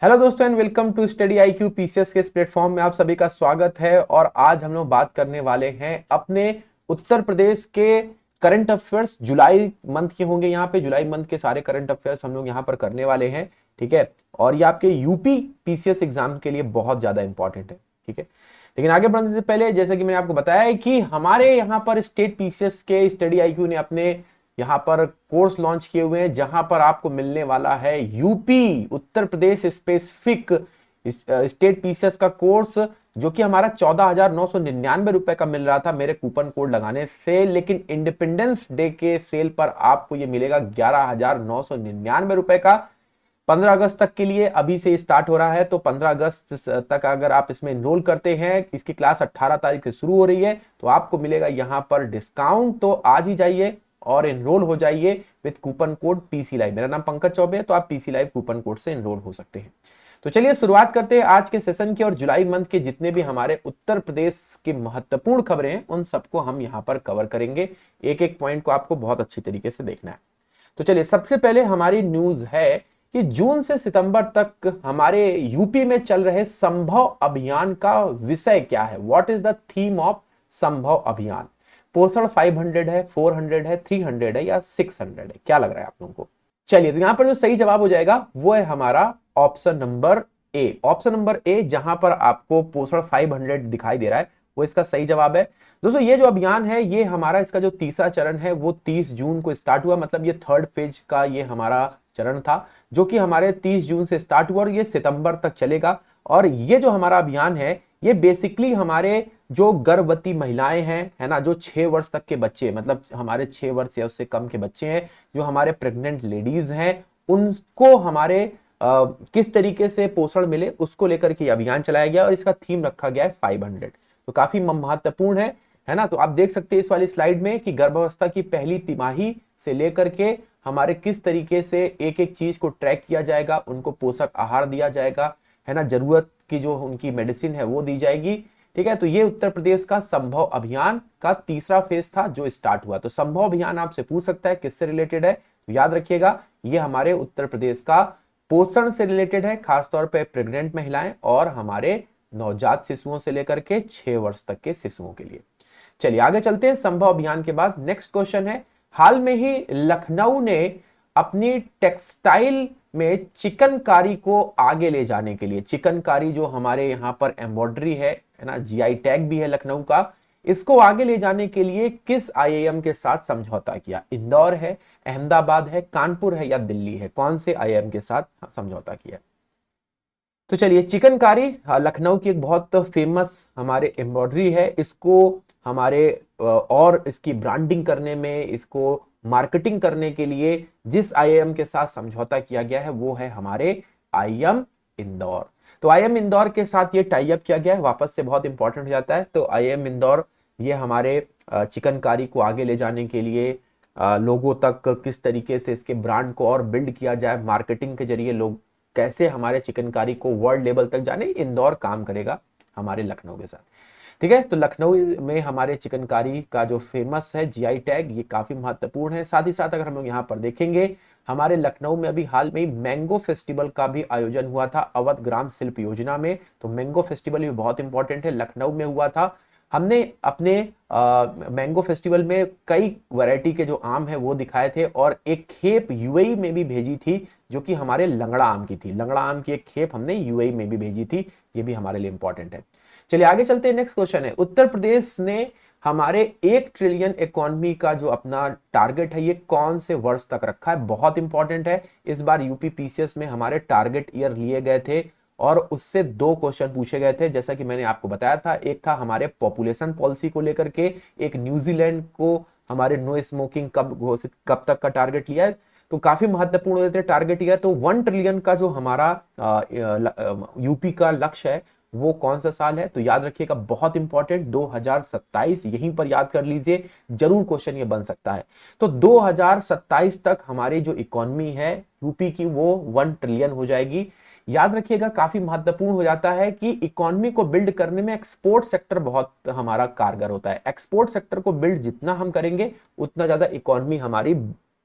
Hello दोस्तों and welcome to study IQ PCS के इस प्लेटफॉर्म में आप सभी का स्वागत है। और आज हम लोग बात करने वाले हैं अपने उत्तर प्रदेश के करंट अफेयर्स। जुलाई मंथ के होंगे, यहाँ पे जुलाई मंथ के सारे करंट अफेयर्स हम लोग यहाँ पर करने वाले हैं। ठीक है, और ये आपके यूपी पीसीएस एग्जाम के लिए बहुत ज्यादा इंपॉर्टेंट है। ठीक है, लेकिन आगे बढ़ने से पहले जैसा कि मैंने आपको बताया है कि हमारे यहाँ पर स्टेट पीसीएस के स्टडी IQ ने अपने यहाँ पर कोर्स लॉन्च किए हुए हैं, जहां पर आपको मिलने वाला है UP Uttar Pradesh specific state PCS का कोर्स, जो कि हमारा 14,999 रुपए का मिल रहा था मेरे कूपन कोड लगाने से। लेकिन इंडिपेंडेंस डे के सेल पर आपको ये मिलेगा 11,999 रुपए का। 15 अगस्त तक के लिए अभी से स्टार्ट हो रहा है, तो 15 अगस्त तक अगर आप इसमें एनरोल करते हैं, इसकी क्लास 18 तारीख से शुरू हो रही है, तो आपको मिलेगा यहां पर डिस्काउंट। तो आज ही जाइए और एनरोल हो जाइए with coupon code PC live. मेरा नाम पंकज चौबे है, तो आप पीसी लाइव कूपन कोड से एनरोल हो सकते हैं। तो चलिए शुरुआत करते हैं आज के सेशन की, और जुलाई मंथ के जितने भी हमारे उत्तर प्रदेश की महत्वपूर्ण खबरें हैं उन सबको हम यहां पर कवर करेंगे। एक एक पॉइंट को आपको बहुत अच्छी तरीके से देखना है। तो चलिए, सबसे पहले हमारी न्यूज है कि जून से सितंबर तक हमारे यूपी में चल रहे संभव अभियान का विषय क्या है। What is the theme of संभव अभियान। पोषण 500 है, 400 है, 300 है या 600 है, क्या लग रहा है आप लोगों को। चलिए, तो यहां पर जो सही जवाब हो जाएगा वो है हमारा option number A. Option number A, जहां पर आपको पोषण 500 दिखाई दे रहा है, वो इसका सही जवाब है। दोस्तों, ये जो अभियान है, ये हमारा इसका जो तीसरा चरण है वो 30 जून को स्टार्ट हुआ। मतलब ये थर्ड फेज का ये हमारा चरण था, जो कि हमारे 30 जून से स्टार्ट हुआ और ये सितंबर तक चलेगा। और ये जो हमारा अभियान है, ये बेसिकली हमारे जो गर्भवती महिलाएं हैं, है ना, जो 6 वर्ष तक के बच्चे, मतलब हमारे 6 वर्ष या उससे कम के बच्चे हैं, जो हमारे प्रेग्नेंट लेडीज हैं, उनको हमारे किस तरीके से पोषण मिले उसको लेकर के अभियान चलाया गया और इसका थीम रखा गया है 500। तो काफी महत्वपूर्ण है ना। तो आप देख सकते हैं इस वाली स्लाइड में कि गर्भावस्था की पहली तिमाही से लेकर के हमारे किस तरीके से एक एक चीज को ट्रैक किया जाएगा, उनको पोषक आहार दिया जाएगा, है ना, जरूरत की जो उनकी मेडिसिन है वो दी जाएगी। ठीक है, तो ये उत्तर प्रदेश का संभव अभियान का तीसरा फेज था जो स्टार्ट हुआ। तो संभव अभियान आपसे पूछ सकता है किससे रिलेटेड है, तो याद रखिएगा ये हमारे उत्तर प्रदेश का पोषण से रिलेटेड है, खासतौर पे प्रेग्नेंट महिलाएं और हमारे नवजात शिशुओं से लेकर के 6 वर्ष तक के शिशुओं के लिए। चलिए आगे चलते हैं। संभव अभियान के बाद नेक्स्ट क्वेश्चन है, हाल में ही लखनऊ ने अपनी टेक्सटाइल में चिकनकारी को आगे ले जाने के लिए, चिकनकारी जो हमारे यहाँ पर एम्ब्रॉयडरी है ना, GI टैग भी है लखनऊ का, इसको आगे ले जाने के लिए किस IIM के साथ समझौता किया। इंदौर है, अहमदाबाद है, कानपुर है या दिल्ली है, कौन से IIM के साथ समझौता किया। तो चलिए, चिकनकारी लखनऊ की एक बहुत फेमस हमारे एम्ब्रॉयडरी है। इसको हमारे और इसकी ब्रांडिंग करने में, इसको मार्केटिंग करने के लिए जिस IIM के साथ समझौता किया गया है वो है हमारे IIM इंदौर। तो IIM इंदौर के साथ ये टाई अप किया गया है, वापस से बहुत इंपॉर्टेंट हो जाता है। तो IIM इंदौर ये हमारे चिकनकारी को आगे ले जाने के लिए, लोगों तक किस तरीके से इसके ब्रांड को और बिल्ड किया जाए, मार्केटिंग के जरिए लोग कैसे हमारे चिकनकारी को वर्ल्ड लेवल तक जाने, इंदौर काम करेगा हमारे लखनऊ के साथ। ठीक है, तो लखनऊ में हमारे चिकनकारी का जो फेमस है GI टैग, ये काफी महत्वपूर्ण है। साथ ही साथ अगर हम लोग यहाँ पर देखेंगे, हमारे लखनऊ में अभी हाल में ही मैंगो फेस्टिवल का भी आयोजन हुआ था अवध ग्राम शिल्प योजना में। तो मैंगो फेस्टिवल भी बहुत इंपॉर्टेंट है, लखनऊ में हुआ था। हमने अपने मैंगो फेस्टिवल में कई वैरायटी के जो आम है वो दिखाए थे, और एक खेप UAE में भी भेजी थी जो कि हमारे लंगड़ा आम की थी। लंगड़ा आम की एक खेप हमने UAE में भी भेजी थी, ये भी हमारे लिए इंपॉर्टेंट है। चलिए आगे चलते हैं। नेक्स्ट क्वेश्चन है, उत्तर प्रदेश ने हमारे 1 ट्रिलियन इकोनॉमी का जो अपना टारगेट है ये कौन से वर्ष तक रखा है। बहुत इंपॉर्टेंट है, इस बार यूपी पीसीएस में हमारे टारगेट ईयर लिए गए थे और उससे 2 क्वेश्चन पूछे गए थे, जैसा कि मैंने आपको बताया था। एक था हमारे पॉपुलेशन पॉलिसी को लेकर के, एक न्यूजीलैंड को हमारे नो स्मोकिंग कब तक का टारगेट लिया है। तो काफी महत्वपूर्ण होते हैं टारगेट ईयर। तो 1 ट्रिलियन का जो हमारा यूपी का लक्ष्य है वो कौन सा साल है, तो याद रखिएगा, बहुत इंपॉर्टेंट 2027, यहीं पर याद कर लीजिए, जरूर क्वेश्चन ये बन सकता है। तो 2027 तक हमारी जो इकोनॉमी है यूपी की वो 1 ट्रिलियन हो जाएगी। याद रखिएगा, काफी महत्वपूर्ण हो जाता है कि इकोनॉमी को बिल्ड करने में एक्सपोर्ट सेक्टर बहुत हमारा कारगर होता है। एक्सपोर्ट सेक्टर को बिल्ड जितना हम करेंगे उतना ज्यादा इकोनॉमी हमारी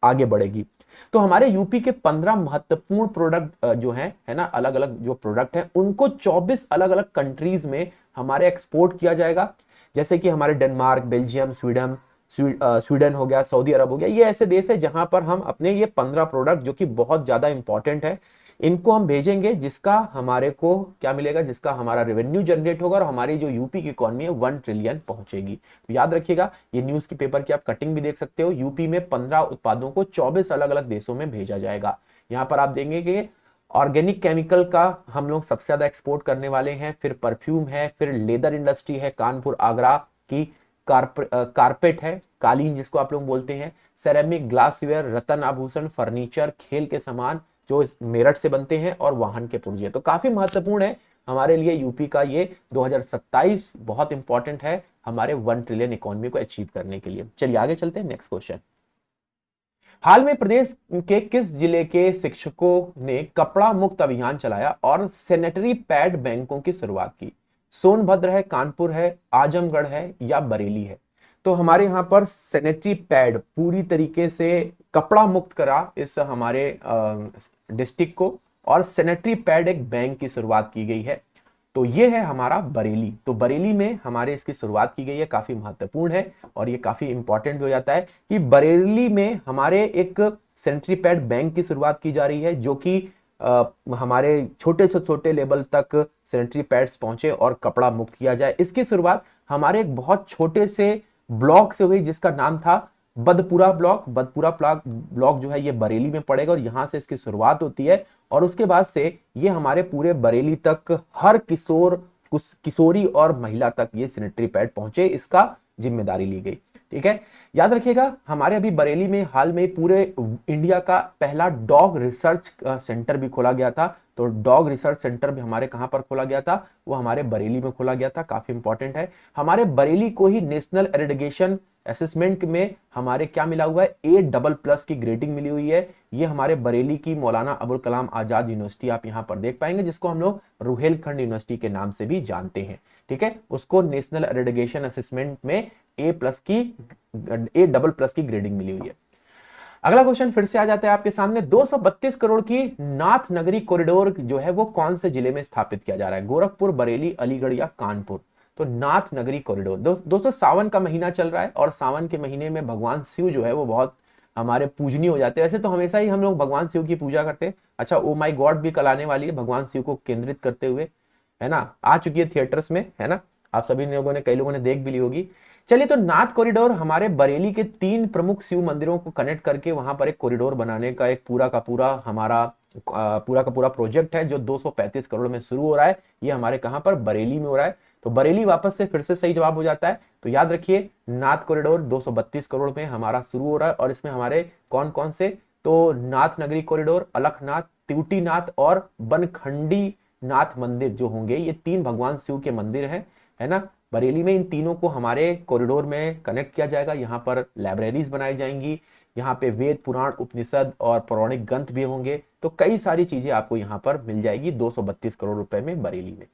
आगे बढ़ेगी। तो हमारे यूपी के 15 महत्वपूर्ण प्रोडक्ट जो हैं, है ना, अलग अलग जो प्रोडक्ट हैं उनको 24 अलग अलग कंट्रीज में हमारे एक्सपोर्ट किया जाएगा। जैसे कि हमारे डेनमार्क, बेल्जियम, स्वीडन हो गया, सऊदी अरब हो गया, ये ऐसे देश है जहां पर हम अपने ये 15 प्रोडक्ट जो कि बहुत ज्यादा इंपॉर्टेंट है इनको हम भेजेंगे, जिसका हमारे को क्या मिलेगा, जिसका हमारा रेवेन्यू जनरेट होगा और हमारी जो यूपी की इकोनॉमी है 1 ट्रिलियन पहुंचेगी। तो याद रखिएगा, ये न्यूज की पेपर की आप कटिंग भी देख सकते हो। यूपी में 15 उत्पादों को 24 अलग अलग देशों में भेजा जाएगा। यहाँ पर आप देखेंगे कि ऑर्गेनिक केमिकल का हम लोग सबसे ज्यादा एक्सपोर्ट करने वाले हैं, फिर परफ्यूम है, फिर लेदर इंडस्ट्री है, कानपुर आगरा की कारपेट है, कालीन जिसको आप लोग बोलते हैं, सेरेमिक, ग्लासवेयर, रतन आभूषण, फर्नीचर, खेल के सामान जो मेरठ से बनते हैं, और वाहन के पुर्जे। तो काफी महत्वपूर्ण है हमारे लिए यूपी का ये 2027, बहुत इंपॉर्टेंट है हमारे 1 ट्रिलियन इकोनॉमी को अचीव करने के लिए। चलिए आगे चलते हैं, नेक्स्ट क्वेश्चन। हाल में प्रदेश के किस जिले के शिक्षकों ने कपड़ा मुक्त अभियान चलाया और सैनिटरी पैड बैंकों की शुरुआत की? सोनभद्र है, कानपुर है, आजमगढ़ है या बरेली है? तो हमारे यहाँ पर सैनिटरी पैड पूरी तरीके से कपड़ा मुक्त करा इस हमारे डिस्ट्रिक्ट को, और सैनिटरी पैड एक बैंक की शुरुआत की गई है। तो ये है हमारा बरेली। तो बरेली में हमारे इसकी शुरुआत की गई है, काफी महत्वपूर्ण है और ये काफी इंपॉर्टेंट हो जाता है कि बरेली में हमारे एक सैनिटरी पैड बैंक की शुरुआत की जा रही है, जो कि हमारे छोटे से छोटे लेवल तक सैनिटरी पैड्स पहुंचे और कपड़ा मुक्त किया जाए। इसकी शुरुआत हमारे एक बहुत छोटे से ब्लॉक से हुई जिसका नाम था बदपुरा ब्लॉक। बदपुरा ब्लॉक जो है ये बरेली में पड़ेगा और यहां से इसकी शुरुआत होती है, और उसके बाद से ये हमारे पूरे बरेली तक हर किशोरी और महिला तक ये सैनिटरी पैड पहुंचे, इसका जिम्मेदारी ली गई। ठीक है, याद रखिएगा, हमारे अभी बरेली में हाल में पूरे इंडिया का पहला डॉग रिसर्च सेंटर भी खोला गया था। तो डॉग रिसर्च सेंटर भी हमारे कहां पर खोला गया था? वो हमारे बरेली में खोला गया था। काफी इंपॉर्टेंट है, हमारे बरेली को ही नेशनल एरिडिगेशन असेसमेंट में हमारे क्या मिला हुआ है? A++ की ग्रेडिंग मिली हुई है। ये हमारे बरेली की मौलाना अबुल कलाम आजाद यूनिवर्सिटी आप यहां पर देख पाएंगे, जिसको हम लोग रुहेलखंड यूनिवर्सिटी के नाम से भी जानते हैं। ठीक है, उसको नेशनल एरिडिगेशन असेसमेंट में A+ की ग्रेडिंग मिली हुई है। अगला क्वेश्चन फिर से आ जाता है आपके सामने। 232 करोड़ की नाथ नगरी कॉरिडोर जो है वो कौन से जिले में स्थापित किया जा रहा है? गोरखपुर, बरेली, अलीगढ़ या कानपुर? तो नाथ नगरी कॉरिडोर दोस्तों सावन का महीना चल रहा है और सावन के महीने में भगवान शिव जो है वो बहुत हमारे पूजनीय हो जाते हैं। वैसे तो हमेशा ही हम लोग भगवान शिव की पूजा करते हैं। अच्छा, ओ माई गॉड भी कल आने वाली है भगवान शिव को केंद्रित करते हुए, है ना, आ चुकी है थिएटर्स में, है ना, आप सभी लोगों ने, कई लोगं ने देख भी ली होगी। चलिए, तो नाथ कॉरिडोर हमारे बरेली के 3 प्रमुख शिव मंदिरों को कनेक्ट करके वहां पर एक कॉरिडोर बनाने का एक पूरा का पूरा हमारा प्रोजेक्ट है, जो 235 करोड़ में शुरू हो रहा है। ये हमारे कहां पर? बरेली में हो रहा है। तो बरेली वापस से फिर से सही जवाब हो जाता है। तो याद रखिए, नाथ कॉरिडोर 232 करोड़ में हमारा शुरू हो रहा है, और इसमें हमारे कौन कौन से? तो नाथ नगरी कॉरिडोर, अलखनाथ, त्यूटीनाथ और बनखंडी नाथ मंदिर जो होंगे, ये 3 भगवान शिव के मंदिर हैं, है ना। बरेली में इन तीनों को हमारे कॉरिडोर में कनेक्ट किया जाएगा। यहाँ पर लाइब्रेरीज बनाई जाएंगी, यहाँ पे वेद, पुराण, उपनिषद और पौराणिक ग्रंथ भी होंगे। तो कई सारी चीजें आपको यहाँ पर मिल जाएगी 232 करोड़ रुपए में बरेली में।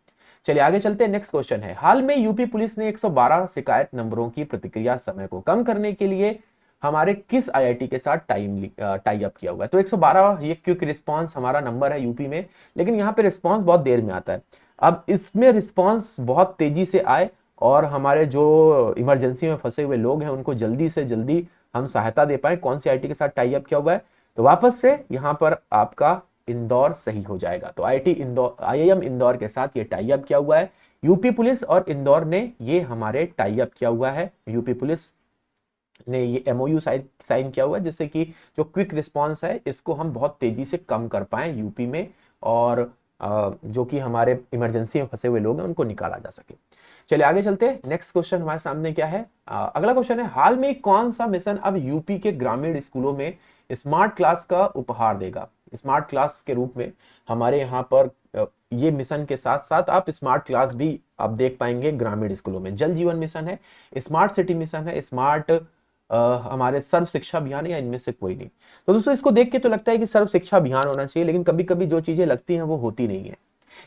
चलिए आगे चलते हैं, नेक्स्ट क्वेश्चन है। हाल में यूपी पुलिस ने 112 शिकायत नंबरों की प्रतिक्रिया समय को कम करने के लिए हमारे किस आईआईटी के साथ टाई अप किया हुआ है? तो 112 ये क्विक रिस्पांस हमारा नंबर है यूपी में, लेकिन यहाँ पे रिस्पांस बहुत देर में आता है। अब इसमें रिस्पांस बहुत तेजी से आए और हमारे जो इमरजेंसी में फंसे हुए लोग हैं उनको जल्दी से जल्दी हम सहायता दे पाए। कौन सी आईआईटी के साथ टाई अप किया हुआ है? तो वापस से यहाँ पर आपका इंदौर सही हो जाएगा। तो IIM इंदौर के साथ ये टाई अप किया हुआ है। यूपी पुलिस और इंदौर ने ये हमारे टाई अप किया हुआ है। यूपी पुलिस ने ये MOU साइन किया हुआ है, जिससे कि जो क्विक रिस्पांस है इसको हम बहुत तेजी से कम कर पाए यूपी में, और जो कि हमारे इमरजेंसी में फंसे हुए लोग हैं उनको निकाला जा सके। चलिए आगे चलते हैं, नेक्स्ट क्वेश्चन हमारे सामने क्या है? अगला क्वेश्चन है, हाल में कौन सा मिशन अब यूपी के ग्रामीण स्कूलों में स्मार्ट क्लास का उपहार देगा? स्मार्ट क्लास के रूप में हमारे यहाँ पर ये मिशन के साथ साथ आप स्मार्ट क्लास भी आप देख पाएंगे ग्रामीण स्कूलों में। जल जीवन मिशन है, स्मार्ट सिटी मिशन है, स्मार्ट हमारे सर्व शिक्षा अभियान है, या इनमें से कोई नहीं? तो दोस्तों इसको देख के तो लगता है कि सर्व शिक्षा अभियान होना चाहिए, लेकिन कभी कभी जो चीजें लगती हैं वो होती नहीं है।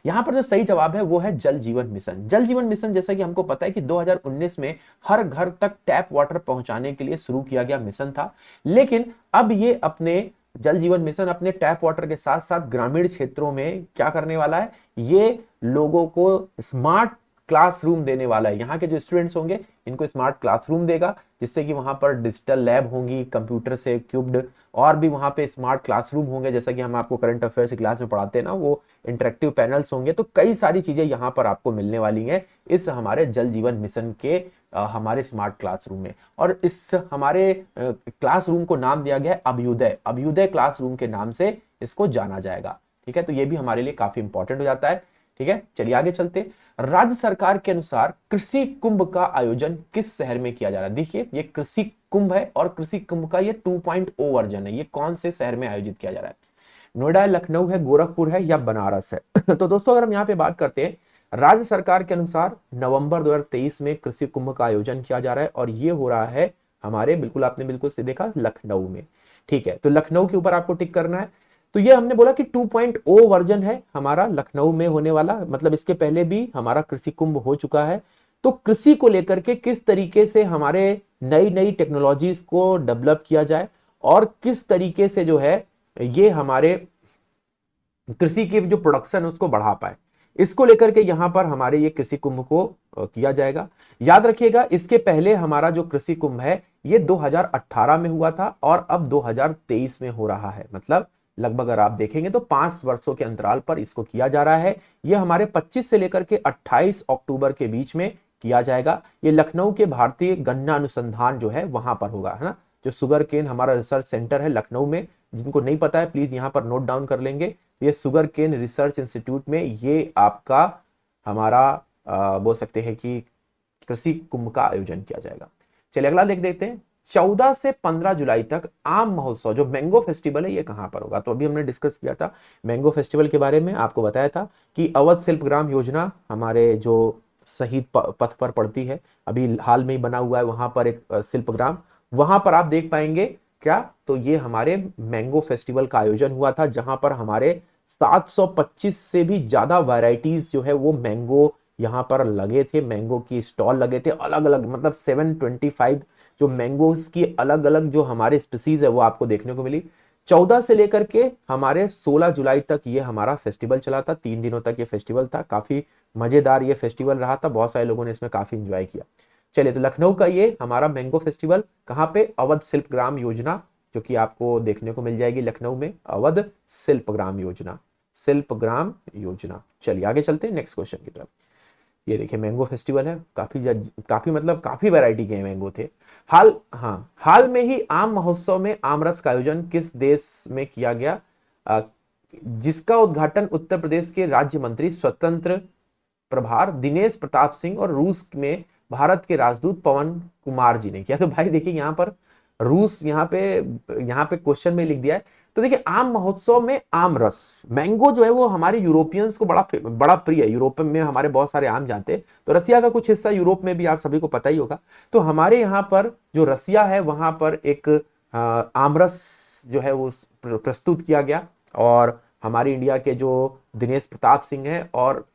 यहाँ पर जो सही जवाब है वो है जल जीवन मिशन। जल जीवन मिशन जैसा कि हमको पता है कि 2019 में हर घर तक टैप वाटर पहुंचाने के लिए शुरू किया गया मिशन था, लेकिन अब ये अपने जल जीवन मिशन अपने टैप वाटर के साथ साथ ग्रामीण क्षेत्रों में क्या करने वाला है, ये लोगों को स्मार्ट क्लासरूम देने वाला है। यहाँ के जो स्टूडेंट्स होंगे इनको स्मार्ट क्लासरूम देगा, जिससे कि वहां पर डिजिटल लैब होंगी, कंप्यूटर से इक्विप्ड, और भी वहां पे स्मार्ट क्लासरूम होंगे, जैसा कि हम आपको करंट अफेयर्स की क्लास में पढ़ाते हैं ना, वो इंटरेक्टिव पैनल्स होंगे। तो कई सारी चीजें यहाँ पर आपको मिलने वाली हैं इस हमारे जल जीवन मिशन के हमारे स्मार्ट क्लासरूम में। और इस हमारे क्लासरूम को नाम दिया गया है अभ्युदय, अभ्युदय क्लासरूम के नाम से इसको जाना जाएगा। ठीक है, तो ये भी हमारे लिए काफी इंपॉर्टेंट हो जाता है। ठीक है, चलिए आगे चलते। राज्य सरकार के अनुसार कृषि कुंभ का आयोजन किस शहर में किया जा रहा है? देखिए ये कृषि कुंभ है और कृषि कुंभ का ये 2.0 वर्जन है। ये कौन से शहर में आयोजित किया जा रहा है? नोएडा है, लखनऊ है, गोरखपुर है या बनारस है? तो दोस्तों अगर हम यहाँ पे बात करते हैं, राज्य सरकार के अनुसार नवंबर 2023 में कृषि कुंभ का आयोजन किया जा रहा है और ये हो रहा है हमारे, बिल्कुल आपने बिल्कुल से देखा, लखनऊ में। ठीक है, तो लखनऊ के ऊपर आपको टिक करना है। तो ये हमने बोला कि 2.0 वर्जन है हमारा लखनऊ में होने वाला, मतलब इसके पहले भी हमारा कृषि कुंभ हो चुका है। तो कृषि को लेकर के किस तरीके से हमारे नई नई टेक्नोलॉजीज को डेवलप किया जाए और किस तरीके से जो है ये हमारे कृषि की जो प्रोडक्शन है उसको बढ़ा पाए, इसको लेकर के यहां पर हमारे ये कृषि कुंभ को किया जाएगा। याद रखिएगा इसके पहले हमारा जो कृषि कुंभ है ये 2018 में हुआ था और अब 2023 में हो रहा है। मतलब लगभग अगर आप देखेंगे तो 5 वर्षों के अंतराल पर इसको किया जा रहा है। ये हमारे 25 से लेकर के 28 अक्टूबर के बीच में किया जाएगा। ये लखनऊ के भारतीय गन्ना अनुसंधान जो है वहां पर होगा, है ना, जो शुगर केन हमारा रिसर्च सेंटर है लखनऊ में। जिनको नहीं पता है प्लीज यहाँ पर नोट डाउन कर लेंगे। ये शुगर केन रिसर्च इंस्टीट्यूट में ये आपका हमारा बोल सकते हैं कि कृषि कुंभ का आयोजन किया जाएगा। चलिए अगला देखते हैं। 14 से 15 जुलाई तक आम महोत्सव जो मैंगो फेस्टिवल है ये कहां पर होगा? तो अभी हमने डिस्कस किया था मैंगो फेस्टिवल के बारे में, आपको बताया था कि अवध शिल्पग्राम योजना हमारे जो शहीद पथ पर पड़ती है, अभी हाल में ही बना हुआ है वहां पर एक शिल्पग्राम, वहां पर आप देख पाएंगे क्या, तो ये हमारे मैंगो फेस्टिवल का आयोजन हुआ था जहां पर हमारे 725 से भी ज्यादा वैरायटीज जो है वो मैंगो यहाँ पर लगे थे, मैंगो की स्टॉल लगे थे अलग अलग, मतलब 725 जो मैंगोस की अलग अलग जो हमारे स्पीसीज है वो आपको देखने को मिली। 14 से लेकर के हमारे 16 जुलाई तक ये हमारा फेस्टिवल चला था, 3 दिनों तक ये फेस्टिवल था। काफी मजेदार ये फेस्टिवल रहा था, बहुत सारे लोगों ने इसमें काफी एंजॉय किया। चलिए तो लखनऊ का ये हमारा मैंगो फेस्टिवल कहाँ पे? अवध शिल्पग्राम योजना, जो कि आपको देखने को मिल जाएगी लखनऊ में, अवध शिल्पग्राम योजना, शिल्पग्राम योजना। चलिए आगे चलते हैं नेक्स्ट क्वेश्चन की तरफ। ये देखिए मैंगो फेस्टिवल है, काफी मतलब काफी वैरायटी के मैंगो थे। हाल में ही आम महोत्सव में आमरस का आयोजन किस देश में किया गया, जिसका उद्घाटन उत्तर प्रदेश के राज्य मंत्री स्वतंत्र प्रभार दिनेश प्रताप सिंह और रूस में भारत के राजदूत पवन कुमार जी ने किया। तो भाई देखिए यहाँ पर रूस यहाँ पे क्वेश्चन में लिख दिया है। तो देखिए आम महोत्सव में आम रस, मैंगो जो है वो हमारे यूरोपियंस को बड़ा प्रिय है। यूरोप में हमारे बहुत सारे आम जाते हैं, तो रसिया का कुछ हिस्सा यूरोप में भी आप सभी को पता ही होगा। तो हमारे यहाँ पर जो रसिया है वहां पर एक आमरस जो है वो प्रस्तुत किया गया और हमारे इंडिया के जो दिनेश प्रताप सिंह हैं और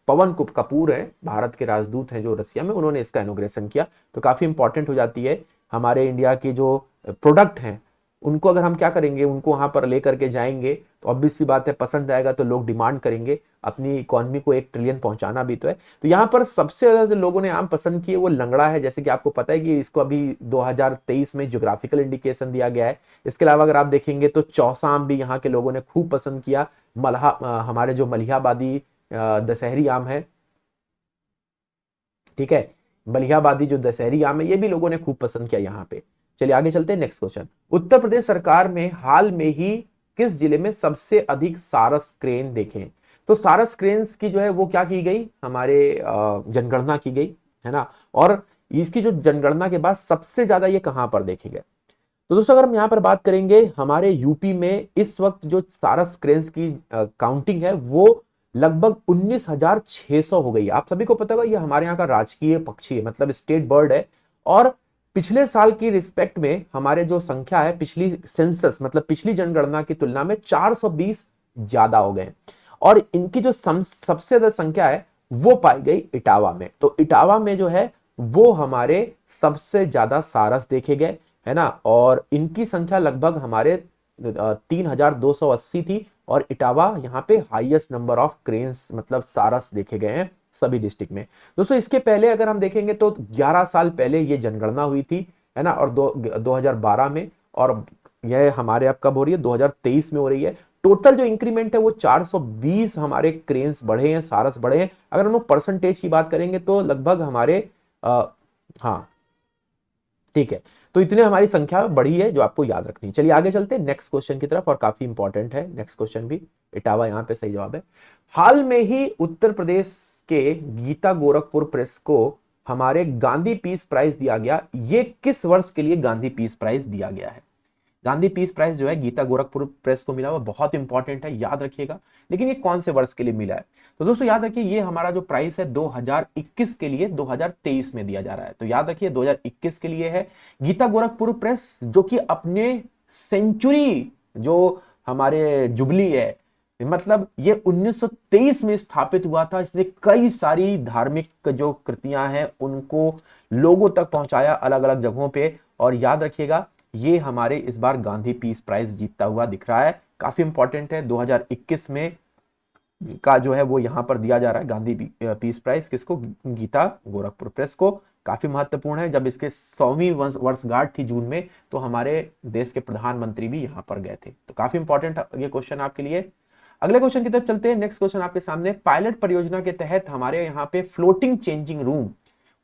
पवन कपूर है, भारत के राजदूत हैं जो रसिया में, उन्होंने इसका इनॉग्रेशन किया। तो काफी इंपॉर्टेंट हो जाती है हमारे इंडिया की जो प्रोडक्ट हैं उनको अगर हम क्या करेंगे, उनको वहां पर लेकर के जाएंगे तो ऑब्वियस सी बात है पसंद आएगा तो लोग डिमांड करेंगे, अपनी इकोनॉमी को 1 ट्रिलियन पहुंचाना भी तो है। तो यहाँ पर सबसे ज्यादा जो लोगों ने आम पसंद किए वो लंगड़ा है, जैसे कि आपको पता है कि इसको अभी 2023 में ज्योग्राफिकल इंडिकेशन दिया गया है। इसके अलावा अगर आप देखेंगे तो चौसा आम भी यहाँ के लोगों ने खूब पसंद किया। हमारे जो मलिहाबादी दशहरी आम है, ठीक है, मलिहाबादी जो दशहरी आम है ये भी लोगों ने खूब पसंद किया यहाँ पे। चलिए आगे चलते हैं नेक्स्ट क्वेश्चन। उत्तर प्रदेश सरकार में हाल में ही किस जिले में सबसे अधिक सारस क्रेन देखे? तो सारस क्रेन्स की जो है वो क्या की गई, हमारे जनगणना की गई, है ना, और इसकी जो जनगणना के बाद सबसे ज्यादा ये कहां पर देखे गए? तो दोस्तों अगर हम यहां पर बात करेंगे, हमारे यूपी में इस वक्त जो सारस क्रेन्स की काउंटिंग है वो लगभग 19,600 हो गई। आप सभी को पता होगा ये हमारे यहाँ का राजकीय पक्षी है, मतलब स्टेट बर्ड है। और पिछले साल की रिस्पेक्ट में हमारे जो संख्या है पिछली सेंसस मतलब पिछली जनगणना की तुलना में 420 ज्यादा हो गए। और इनकी जो सबसे ज्यादा संख्या है वो पाई गई इटावा में। तो इटावा में जो है वो हमारे सबसे ज्यादा सारस देखे गए, है ना, और इनकी संख्या लगभग हमारे 3,280 थी, और इटावा यहाँ पे हाईएस्ट नंबर ऑफ क्रेन्स मतलब सारस देखे गए हैं सभी डिस्ट्रिक्ट में। दोस्तों इसके पहले अगर हम देखेंगे तो 11 साल पहले ये जनगणना हुई थी, है ना, और 2012 में, और यह हमारे अब कब हो रही है, 2023 में हो रही है। टोटल जो इंक्रीमेंट है वो 420 हमारे क्रेन्स बढ़े हैं, सारस बढ़े हैं। अगर हम लोग परसेंटेज की बात करेंगे तो लगभग हमारे हाँ ठीक है, तो इतने हमारी संख्या बढ़ी है जो आपको याद रखनी है। चलिए आगे चलते हैं नेक्स्ट क्वेश्चन की तरफ, और काफी इंपॉर्टेंट है नेक्स्ट क्वेश्चन भी। इटावा यहाँ पे सही जवाब है। हाल में ही उत्तर प्रदेश के गीता गोरखपुर प्रेस को हमारे गांधी पीस प्राइज दिया गया, ये किस वर्ष के लिए गांधी पीस प्राइज दिया गया है? गांधी पीस प्राइज जो है गीता गोरखपुर प्रेस को मिला, वो बहुत इंपॉर्टेंट है, याद रखिएगा। लेकिन ये कौन से वर्ष के लिए मिला है? तो दोस्तों याद रखिए, ये हमारा जो प्राइस है 2021 के लिए 2023 में दिया जा रहा है। तो याद रखिए 2021 के लिए है। गीता गोरखपुर प्रेस जो कि अपने सेंचुरी जो हमारे जुबली है, मतलब ये 1923 में स्थापित हुआ था, इसने कई सारी धार्मिक जो कृतियां हैं उनको लोगों तक पहुंचाया अलग अलग जगहों पे। और याद रखिएगा ये हमारे इस बार गांधी पीस प्राइज जीतता हुआ दिख रहा है, काफी इंपॉर्टेंट है। 2021 में का जो है वो यहां पर दिया जा रहा है गांधी पीस प्राइज, किसको? गीता गोरखपुर प्रेस को। काफी महत्वपूर्ण है, जब इसके 100वीं वर्षगांठ थी जून में, तो हमारे देश के प्रधानमंत्री भी यहां पर गए थे। तो काफी इंपॉर्टेंट ये क्वेश्चन आपके लिए। अगले क्वेश्चन की तरफ चलते हैं। नेक्स्ट क्वेश्चन आपके सामने, पायलट परियोजना के तहत हमारे यहाँ पे floating changing room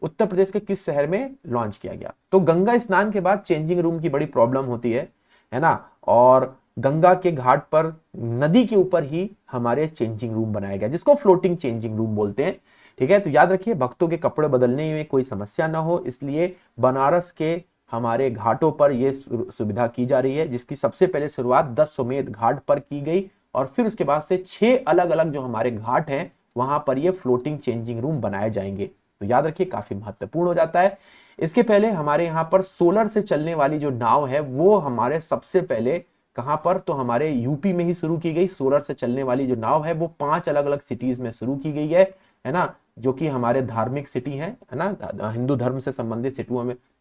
Uttar Pradesh के किस शहर में लॉन्च किया गया? तो गंगा स्नान के बाद चेंजिंग रूम की बड़ी प्रॉब्लम होती है ना, और गंगा के घाट पर नदी के ऊपर ही हमारे चेंजिंग रूम बनाया गया, जिसको फ्लोटिंग चेंजिंग रूम बोलते हैं। ठीक है, तो याद रखिए भक्तों के कपड़े बदलने में कोई समस्या ना हो, इसलिए बनारस के हमारे घाटों पर यह सुविधा की जा रही है, जिसकी सबसे पहले शुरुआत 10 घाट पर की गई, और फिर उसके बाद से 6 अलग अलग जो हमारे घाट हैं वहां पर ये फ्लोटिंग चेंजिंग रूम बनाए जाएंगे। तो याद रखिए काफी महत्वपूर्ण हो जाता है। इसके पहले हमारे यहाँ पर सोलर से चलने वाली जो नाव है वो हमारे सबसे पहले कहां पर, तो हमारे यूपी में ही शुरू की गई। सोलर से चलने वाली जो नाव है वो 5 अलग अलग सिटीज में शुरू की गई है ना, जो कि हमारे धार्मिक सिटी है ना, हिंदू धर्म से संबंधित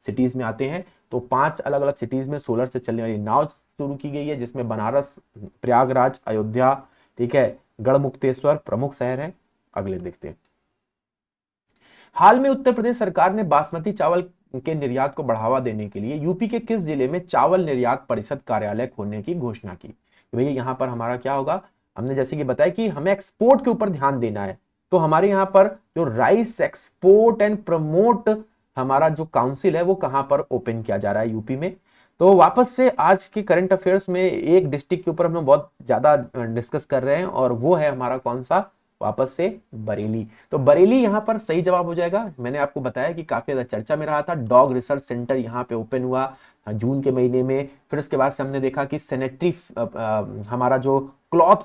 सिटीज में आते हैं। तो 5 अलग अलग सिटीज में सोलर से चलने वाली नाव शुरू की गई है, जिसमें बनारस, प्रयागराज, अयोध्या, ठीक है, गढ़मुक्तेश्वर प्रमुख शहर है। अगले देखते हैं। हाल में उत्तर प्रदेश सरकार ने बासमती चावल के निर्यात को बढ़ावा देने के लिए यूपी के किस जिले में चावल निर्यात परिषद कार्यालय खोलने की घोषणा की? भैया यहां पर हमारा क्या होगा, हमने जैसे कि बताया कि हमें एक्सपोर्ट के ऊपर ध्यान देना है, तो हमारे यहाँ पर जो राइस एक्सपोर्ट एंड प्रमोट हमारा जो काउंसिल है वो कहां पर ओपन किया जा रहा है? यूपी में। तो वापस से आज के करंट अफेयर्स में एक डिस्ट्रिक्ट के ऊपर हम लोग बहुत ज्यादा डिस्कस कर रहे हैं, और वो है हमारा कौन सा? वापस से बरेली। तो बरेली यहां पर सही जवाब हो जाएगा। मैंने आपको बताया कि काफी ज्यादा चर्चा में रहा था, डॉग रिसर्च सेंटर यहां पे ओपन हुआ जून के महीने में। फिर उसके बाद से हमने देखा कि सैनिटरी हमारा जो क्लॉथ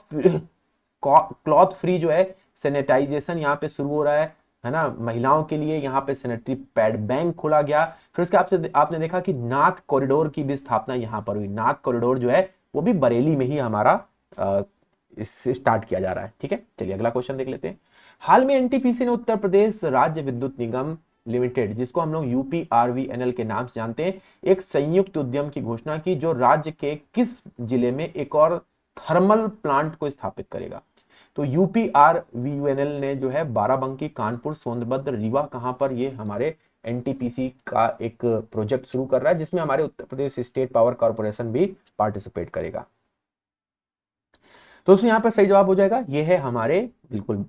फ्री जो है सैनिटाइजेशन यहाँ पे शुरू हो रहा है ना, महिलाओं के लिए यहाँ पे सैनिटरी पैड बैंक खोला गया। फिर उसके आपने देखा कि नाथ कॉरिडोर की भी स्थापना यहाँ पर हुई। नाथ कॉरिडोर जो है वो भी बरेली में ही हमारा इससे स्टार्ट किया जा रहा है। ठीक है, चलिए अगला क्वेश्चन देख लेते हैं। हाल में एनटीपीसी ने उत्तर प्रदेश राज्य विद्युत निगम लिमिटेड, जिसको हम लोग यूपीआरवीएनएल के नाम से जानते हैं, एक संयुक्त उद्यम की घोषणा की, जो राज्य के किस जिले में एक और थर्मल प्लांट को स्थापित करेगा? तो यूपीआरवीएनएल ने जो है बाराबंकी, कानपुर, सोनभद्र, रीवा, कहां पर ये हमारे एनटीपीसी का एक प्रोजेक्ट शुरू कर रहा है, जिसमें हमारे Uttar Pradesh state power corporation भी पार्टिसिपेट करेगा। तो यहाँ पर सही जवाब हो जाएगा, ये है हमारे बिल्कुल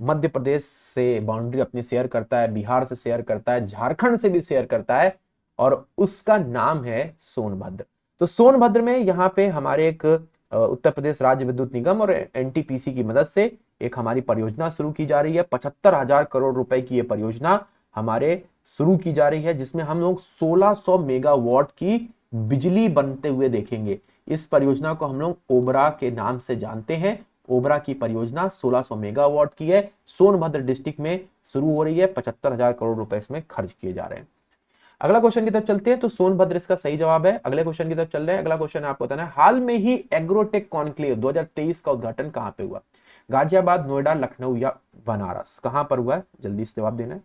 मध्य प्रदेश से बाउंड्री अपनी शेयर करता है, बिहार से शेयर करता है, झारखंड से भी शेयर करता है, और उसका नाम है सोनभद्र। तो सोनभद्र में यहाँ पे हमारे एक उत्तर प्रदेश राज्य विद्युत निगम और एनटीपीसी की मदद से एक हमारी परियोजना शुरू की जा रही है। 75,000 करोड़ रुपए की ये परियोजना हमारे शुरू की जा रही है, जिसमें हम लोग 1600 मेगावाट की बिजली बनते हुए देखेंगे। इस परियोजना को हम लोग ओबरा के नाम से जानते हैं। ओबरा की परियोजना 1600 मेगावाट की है, सोनभद्र डिस्ट्रिक्ट में शुरू हो रही है। 75,000 करोड़ रुपए इसमें खर्च किए जा रहे हैं। अगला क्वेश्चन की तरफ चलते हैं। तो सोनभद्र इसका सही जवाब है। अगले क्वेश्चन की तरफ चल रहे हैं। अगला क्वेश्चन आपको बताना है, हाल में ही एग्रोटेक कॉन्क्लेव 2023 का उद्घाटन कहां पे हुआ? गाजियाबाद, नोएडा, लखनऊ या बनारस, कहां पर हुआ है? जल्दी से जवाब देना है।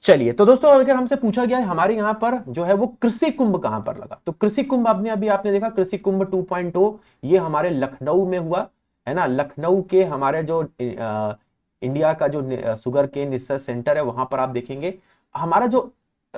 चलिए, तो दोस्तों अगर हमसे पूछा गया है हमारे यहाँ पर जो है वो कृषि कुंभ कहां पर लगा, तो कृषि कुंभ आपने अभी आपने देखा कृषि कुंभ 2.0 ये हमारे लखनऊ में हुआ है ना। लखनऊ के हमारे जो इंडिया का जो शुगर केन रिसर्च सेंटर है वहां पर आप देखेंगे। हमारा जो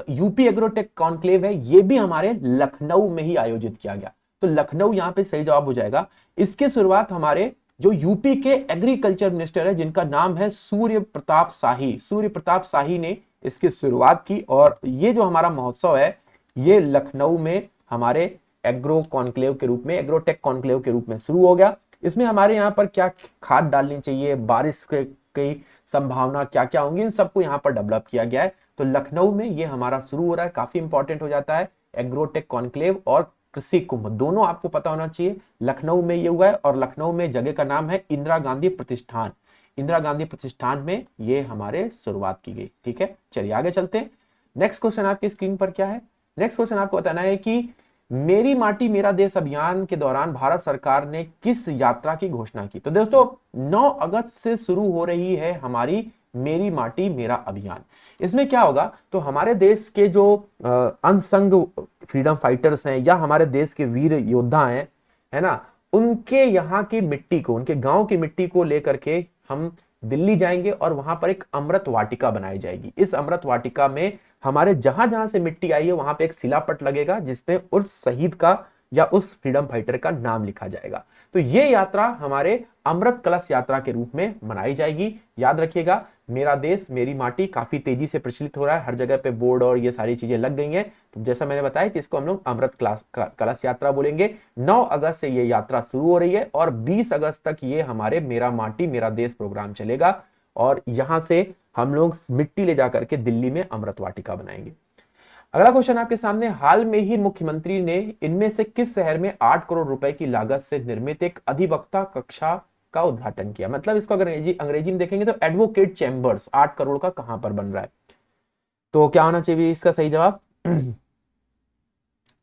यूपी एग्रोटेक कॉन्क्लेव है ये भी हमारे लखनऊ में ही आयोजित किया गया, तो लखनऊ यहां पे सही जवाब हो जाएगा। इसकी शुरुआत हमारे जो यूपी के एग्रीकल्चर मिनिस्टर है जिनका नाम है सूर्य प्रताप शाही, सूर्य प्रताप शाही ने इसकी शुरुआत की। और ये जो हमारा महोत्सव है ये लखनऊ में हमारे एग्रो कॉन्क्लेव के रूप में, एग्रोटेक कॉन्क्लेव के रूप में शुरू हो गया। इसमें हमारे यहाँ पर क्या खाद डालनी चाहिए, बारिश की संभावना क्या क्या होंगी, इन सबको यहाँ पर डेवलप किया गया है। तो लखनऊ में ये हमारा शुरू हो रहा है, काफी इंपॉर्टेंट हो जाता है। एग्रोटेक कॉन्क्लेव और कृषि कुंभ दोनों आपको पता होना चाहिए, लखनऊ में ये हुआ है। और लखनऊ में जगह का नाम है इंदिरा गांधी प्रतिष्ठान, इंदिरा गांधी प्रतिष्ठान में ये हमारे शुरुआत की गई। ठीक है, चलिए आगे चलते हैं। नेक्स्ट क्वेश्चन आपकी स्क्रीन पर क्या है, नेक्स्ट क्वेश्चन आपको बताना है कि मेरी माटी मेरा देश अभियान के दौरान भारत सरकार ने किस यात्रा की घोषणा की। तो दोस्तों 9 अगस्त से शुरू हो रही है हमारी मेरी माटी मेरा अभियान। इसमें क्या होगा, तो हमारे देश के जो अनसंग फ्रीडम फाइटर्स हैं या हमारे देश के वीर योद्धा हैं, है ना, उनके यहाँ की मिट्टी को, उनके गांव की मिट्टी को लेकर के हम दिल्ली जाएंगे और वहां पर एक अमृत वाटिका बनाई जाएगी। इस अमृत वाटिका में हमारे जहां जहां से मिट्टी आई है वहां पे एक शिलापट लगेगा जिसपे उस शहीद का या उस फ्रीडम फाइटर का नाम लिखा जाएगा। तो ये यात्रा हमारे अमृत कलश यात्रा के रूप में मनाई जाएगी। याद रखिएगा, मेरा देश मेरी माटी काफी तेजी से प्रचलित हो रहा है, हर जगह पे बोर्ड और ये सारी चीजें लग गई हैं। तो जैसा मैंने बताया कि इसको हम लोग अमृत कलश यात्रा बोलेंगे। 9 अगस्त से ये यात्रा शुरू हो रही है और 20 अगस्त तक ये हमारे मेरा माटी मेरा देश प्रोग्राम चलेगा। और यहां से हम लोग मिट्टी ले जाकर के दिल्ली में अमृत वाटिका बनाएंगे। अगला क्वेश्चन आपके सामने, हाल में ही मुख्यमंत्री ने इनमें से किस शहर में 8 करोड़ रुपए की लागत से निर्मित एक अधिवक्ता कक्षा का उद्घाटन किया। मतलब इसको अगर अंग्रेजी में देखेंगे तो एडवोकेट चैम्बर्स 8 करोड़ का कहां पर बन रहा है। तो क्या होना चाहिए इसका सही जवाब।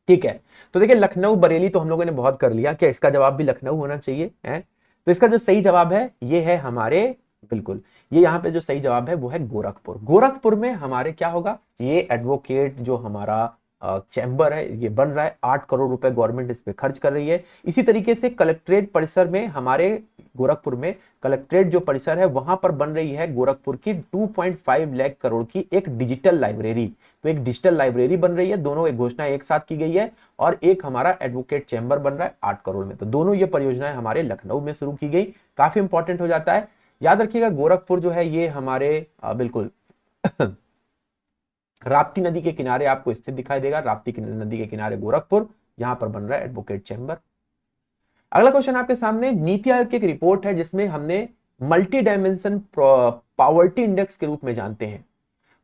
ठीक है, तो देखिए लखनऊ बरेली तो हम लोगों ने बहुत कर लिया, क्या इसका जवाब भी लखनऊ होना चाहिए है। तो इसका जो सही जवाब है ये है हमारे, बिल्कुल ये यहाँ पे जो सही जवाब है वो है गोरखपुर। गोरखपुर में हमारे क्या होगा, ये एडवोकेट जो हमारा चैम्बर है ये बन रहा है। 8 करोड़ रुपए गवर्नमेंट इस पे खर्च कर रही है। इसी तरीके से कलेक्ट्रेट परिसर में हमारे गोरखपुर में कलेक्ट्रेट जो परिसर है वहां पर बन रही है गोरखपुर की 2.5 लाख करोड़ की एक डिजिटल लाइब्रेरी। तो एक डिजिटल लाइब्रेरी बन रही है, दोनों एक घोषणा एक साथ की गई है। और एक हमारा एडवोकेट चैम्बर बन रहा है 8 करोड़ में। तो दोनों ये परियोजनाएं हमारे लखनऊ में शुरू की गई, काफी इंपॉर्टेंट हो जाता है। याद रखिएगा गोरखपुर जो है ये हमारे बिल्कुल राप्ती नदी के किनारे आपको स्थित दिखाई देगा। राप्ती नदी के किनारे गोरखपुर, यहां पर बन रहा है एडवोकेट चैम्बर। अगला क्वेश्चन आपके सामने, नीति आयोग की एक रिपोर्ट है जिसमें हमने मल्टी डायमेंशन पॉवर्टी इंडेक्स के रूप में जानते हैं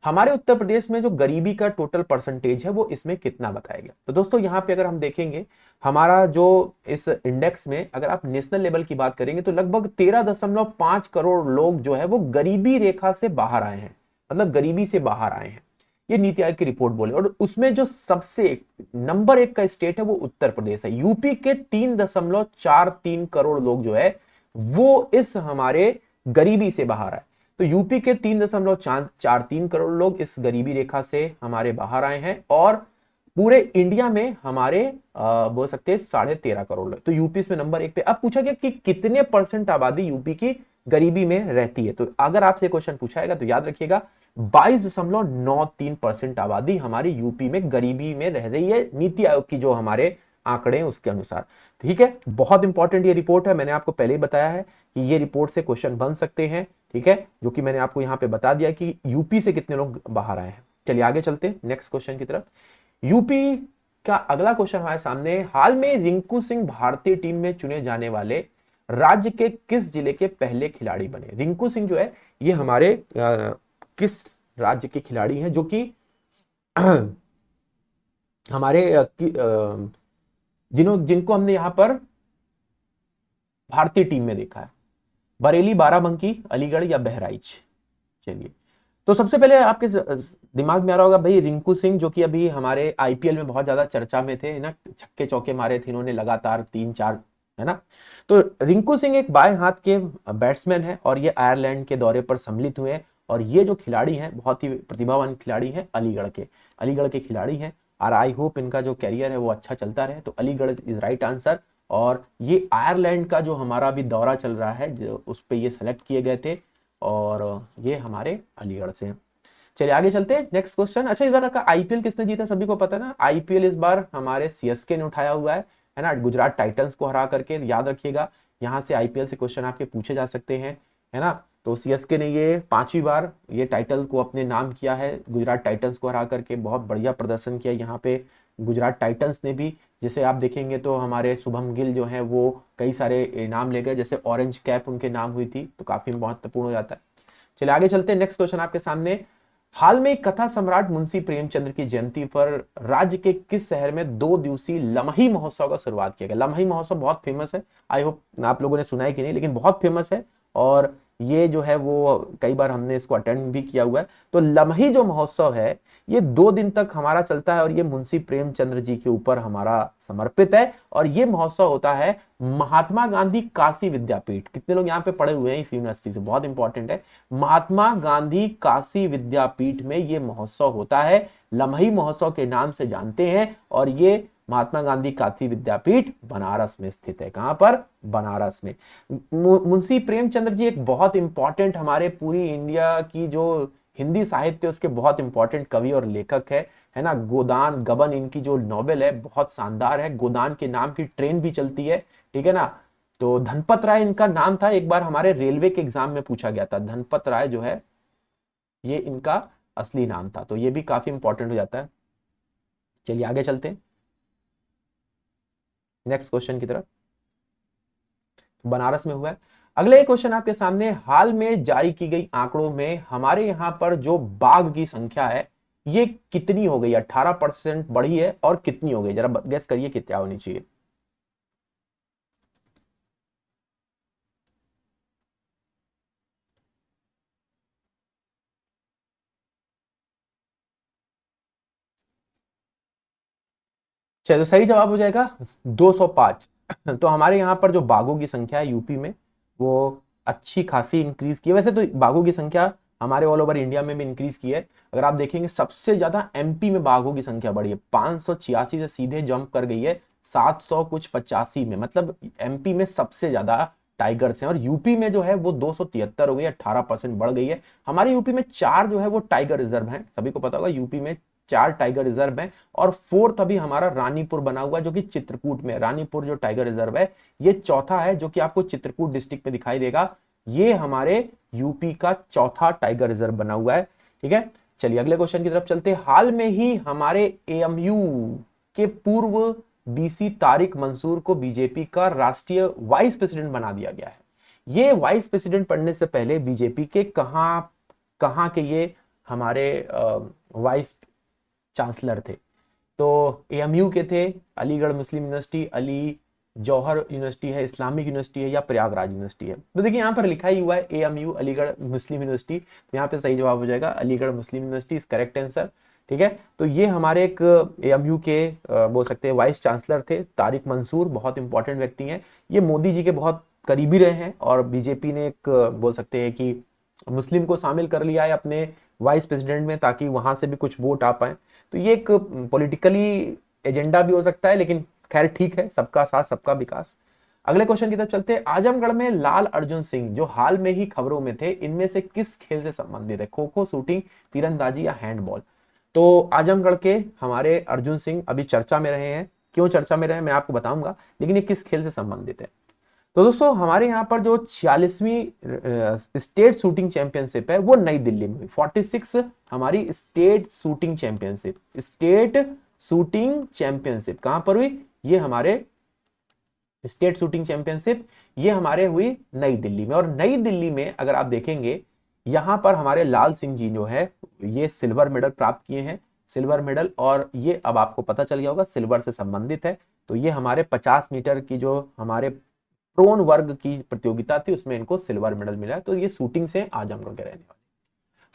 हमारे उत्तर प्रदेश में जो गरीबी का टोटल परसेंटेज है वो इसमें कितना बताया गया। तो दोस्तों यहाँ पे अगर हम देखेंगे हमारा जो इस इंडेक्स में अगर आप नेशनल लेवल की बात करेंगे तो लगभग 13.5 करोड़ लोग जो है वो गरीबी रेखा से बाहर आए हैं, मतलब गरीबी से बाहर आए हैं, ये नीति आयोग की रिपोर्ट बोले। और उसमें जो सबसे नंबर 1 का स्टेट है वो उत्तर प्रदेश है। यूपी के 3.43 करोड़ लोग जो है वो इस हमारे गरीबी से बाहर आए। तो यूपी के 3.43 करोड़ लोग इस गरीबी रेखा से हमारे बाहर आए हैं। और पूरे इंडिया में हमारे बोल सकते हैं 13.5 करोड़ लोग। तो यूपी इसमें नंबर 1 पे। अब पूछा गया कि कितने परसेंट आबादी यूपी की गरीबी में रहती है। तो अगर आपसे क्वेश्चन पूछाएगा तो याद रखिएगा 22.93% आबादी हमारी यूपी में गरीबी में रह रही है, नीति आयोग की जो हमारे आंकड़े हैं उसके अनुसार। ठीक है, बहुत इंपॉर्टेंट ये रिपोर्ट है, मैंने आपको पहले ही बताया है कि ये रिपोर्ट से क्वेश्चन बन सकते हैं। ठीक है, जो कि मैंने आपको यहाँ पे बता दिया कि यूपी से कितने लोग बाहर आए हैं। चलिए आगे चलते हैं नेक्स्ट क्वेश्चन की तरफ। यूपी का अगला क्वेश्चन हमारे सामने, हाल में रिंकू सिंह भारतीय टीम में चुने जाने वाले राज्य के किस जिले के पहले खिलाड़ी बने। रिंकू सिंह जो है ये हमारे किस राज्य के खिलाड़ी हैं जो कि हमारे जिनको हमने यहां पर भारतीय टीम में देखा है, बरेली, बाराबंकी, अलीगढ़ या बहराइच। चलिए, तो सबसे पहले आपके दिमाग में आ रहा होगा भाई रिंकू सिंह जो कि अभी हमारे आईपीएल में बहुत ज्यादा चर्चा में थे ना, छक्के चौके मारे थे इन्होंने लगातार 3-4, है ना। तो रिंकू सिंह एक बाएं हाथ के बैट्समैन है और ये आयरलैंड के दौरे पर सम्मिलित हुए हैं और ये जो खिलाड़ी हैं बहुत ही प्रतिभावान खिलाड़ी हैं, अलीगढ़ के खिलाड़ी हैं। और आई होप इनका जो कैरियर है वो अच्छा चलता रहे। तो अलीगढ़ इज राइट आंसर। और ये आयरलैंड का जो हमारा अभी दौरा चल रहा है, जो उस पे ये सेलेक्ट किए गए थे, और ये हमारे अलीगढ़ से हैं। चलिए आगे चलते हैं, नेक्स्ट क्वेश्चन। अच्छा, इस बार का आईपीएल किसने जीता, सभी को पता है ना। आईपीएल इस बार हमारे सीएसके ने उठाया हुआ है ना, गुजरात टाइटंस को हरा करके। याद रखिएगा, यहाँ से आईपीएल से क्वेश्चन आपके पूछे जा सकते हैं, है ना। तो सीएसके ने ये 5वीं बार ये टाइटल को अपने नाम किया है, गुजरात टाइटंस को हरा करके। बहुत बढ़िया प्रदर्शन किया यहाँ पे गुजरात टाइटंस ने भी। जैसे आप देखेंगे तो हमारे शुभम गिल जो है वो कई सारे इनाम ले गए, जैसे ऑरेंज कैप उनके नाम हुई थी, तो काफी महत्वपूर्ण हो जाता है। चलिए आगे चलते हैं, नेक्स्ट क्वेश्चन आपके सामने। हाल में कथा सम्राट मुंशी प्रेमचंद्र की जयंती पर राज्य के किस शहर में 2 दिवसीय लमही महोत्सव का शुरुआत किया गया। लमही महोत्सव बहुत फेमस है, आई होप आप लोगों ने सुना है कि नहीं, लेकिन बहुत फेमस है। और ये जो है वो कई बार हमने इसको अटेंड भी किया हुआ है। तो लमही जो महोत्सव है ये 2 दिन तक हमारा चलता है, और ये मुंशी प्रेमचंद्र जी के ऊपर हमारा समर्पित है। और ये महोत्सव होता है महात्मा गांधी काशी विद्यापीठ। कितने लोग यहाँ पे पढ़े हुए हैं इस यूनिवर्सिटी से, बहुत इंपॉर्टेंट है। महात्मा गांधी काशी विद्यापीठ में ये महोत्सव होता है, लमही महोत्सव के नाम से जानते हैं। और ये महात्मा गांधी काशी विद्यापीठ बनारस में स्थित है। कहां पर, बनारस में। मुंशी प्रेमचंद्र जी एक बहुत इंपॉर्टेंट, हमारे पूरी इंडिया की जो हिंदी साहित्य उसके बहुत इंपॉर्टेंट कवि और लेखक है ना। गोदान गबन इनकी जो नॉवेल है बहुत शानदार है। गोदान के नाम की ट्रेन भी चलती है, ठीक है ना। तो धनपत राय इनका नाम था, एक बार हमारे रेलवे के एग्जाम में पूछा गया था। धनपत राय जो है ये इनका असली नाम था, तो ये भी काफी इंपॉर्टेंट हो जाता है। चलिए आगे चलते हैं नेक्स्ट क्वेश्चन की तरफ। बनारस में हुआ है। अगले क्वेश्चन आपके सामने, हाल में जारी की गई आंकड़ों में हमारे यहां पर जो बाघ की संख्या है ये कितनी हो गई। 18% बढ़ी है, और कितनी हो गई, जरा गेस करिए कितना होनी चाहिए। चलिए तो सही जवाब हो जाएगा 205। तो हमारे यहाँ पर जो बाघों की संख्या है यूपी में वो अच्छी खासी इंक्रीज की है। वैसे तो बाघों की संख्या हमारे ऑल ओवर इंडिया में भी इंक्रीज की है। अगर आप देखेंगे सबसे ज्यादा एमपी में बाघों की संख्या बढ़ी है, 586 से सीधे जंप कर गई है 700 कुछ 85 में। मतलब एमपी में सबसे ज्यादा टाइगर्स हैं, और यूपी में जो है वो 273 हो गई, 18% बढ़ गई है। हमारे यूपी में 4 जो है वो टाइगर रिजर्व हैं, सभी को पता होगा यूपी में 4 टाइगर रिजर्व हैं। और 4th अभी हमारा रानीपुर बना हुआ है जो कि चित्रकूट में। रानीपुर जो टाइगर रिजर्व है ये चौथा है, जो कि आपको चित्रकूट डिस्ट्रिक्ट में दिखाई देगा। ये हमारे यूपी का चौथा टाइगर रिजर्व बना हुआ है, ठीक है। चलिए अगले क्वेश्चन की तरफ चलते हैं। हाल में ही हमारे एएमयू के पूर्व बीसी तारिक मंसूर को बीजेपी का राष्ट्रीय वाइस प्रेसिडेंट बना दिया गया है। ये वाइस प्रेसिडेंट बनने से पहले बीजेपी के कहां के ये हमारे वाइस चांसलर थे। तो एएमयू के थे, अलीगढ़ मुस्लिम यूनिवर्सिटी, अली जौहर यूनिवर्सिटी है, इस्लामिक यूनिवर्सिटी है, या प्रयागराज यूनिवर्सिटी है। तो देखिए यहाँ पर लिखा ही हुआ है एएमयू अलीगढ़ मुस्लिम यूनिवर्सिटी, तो यहाँ पे सही जवाब हो जाएगा अलीगढ़ मुस्लिम यूनिवर्सिटी इज करेक्ट आंसर, ठीक है। तो ये हमारे एक एएमयू के बोल सकते हैं वाइस चांसलर थे तारिक मंसूर, बहुत इंपॉर्टेंट व्यक्ति हैं। ये मोदी जी के बहुत करीबी रहे हैं, और बीजेपी ने एक बोल सकते हैं कि मुस्लिम को शामिल कर लिया है अपने वाइस प्रेसिडेंट में, ताकि वहां से भी कुछ वोट आ पाए। तो ये एक पॉलिटिकली एजेंडा भी हो सकता है, लेकिन खैर ठीक है, सबका साथ सबका विकास। अगले क्वेश्चन की तरफ चलते हैं। आजमगढ़ में लाल अर्जुन सिंह जो हाल में ही खबरों में थे, इनमें से किस खेल से संबंधित है। खो खो, शूटिंग, तीरंदाजी, या हैंडबॉल। तो आजमगढ़ के हमारे अर्जुन सिंह अभी चर्चा में रहे हैं। क्यों चर्चा में रहे मैं आपको बताऊंगा, लेकिन ये किस खेल से संबंधित है। तो दोस्तों हमारे यहाँ पर जो 46वीं स्टेट शूटिंग चैंपियनशिप है वो नई दिल्ली में हुई। 46 हमारी स्टेट शूटिंग चैंपियनशिप कहां पर हुई, ये हमारे स्टेट शूटिंग चैंपियनशिप ये हमारे हुई नई दिल्ली में। और नई दिल्ली में अगर आप देखेंगे यहां पर हमारे लाल सिंह जी जो है ये सिल्वर मेडल प्राप्त किए हैं, सिल्वर मेडल। और ये अब आपको पता चल गया होगा सिल्वर से संबंधित है। तो ये हमारे 50 मीटर की जो हमारे प्रोन वर्ग की प्रतियोगिता थी उसमें इनको सिल्वर मेडल मिला। तो ये शूटिंग से आजमगढ़ के रहने वाले।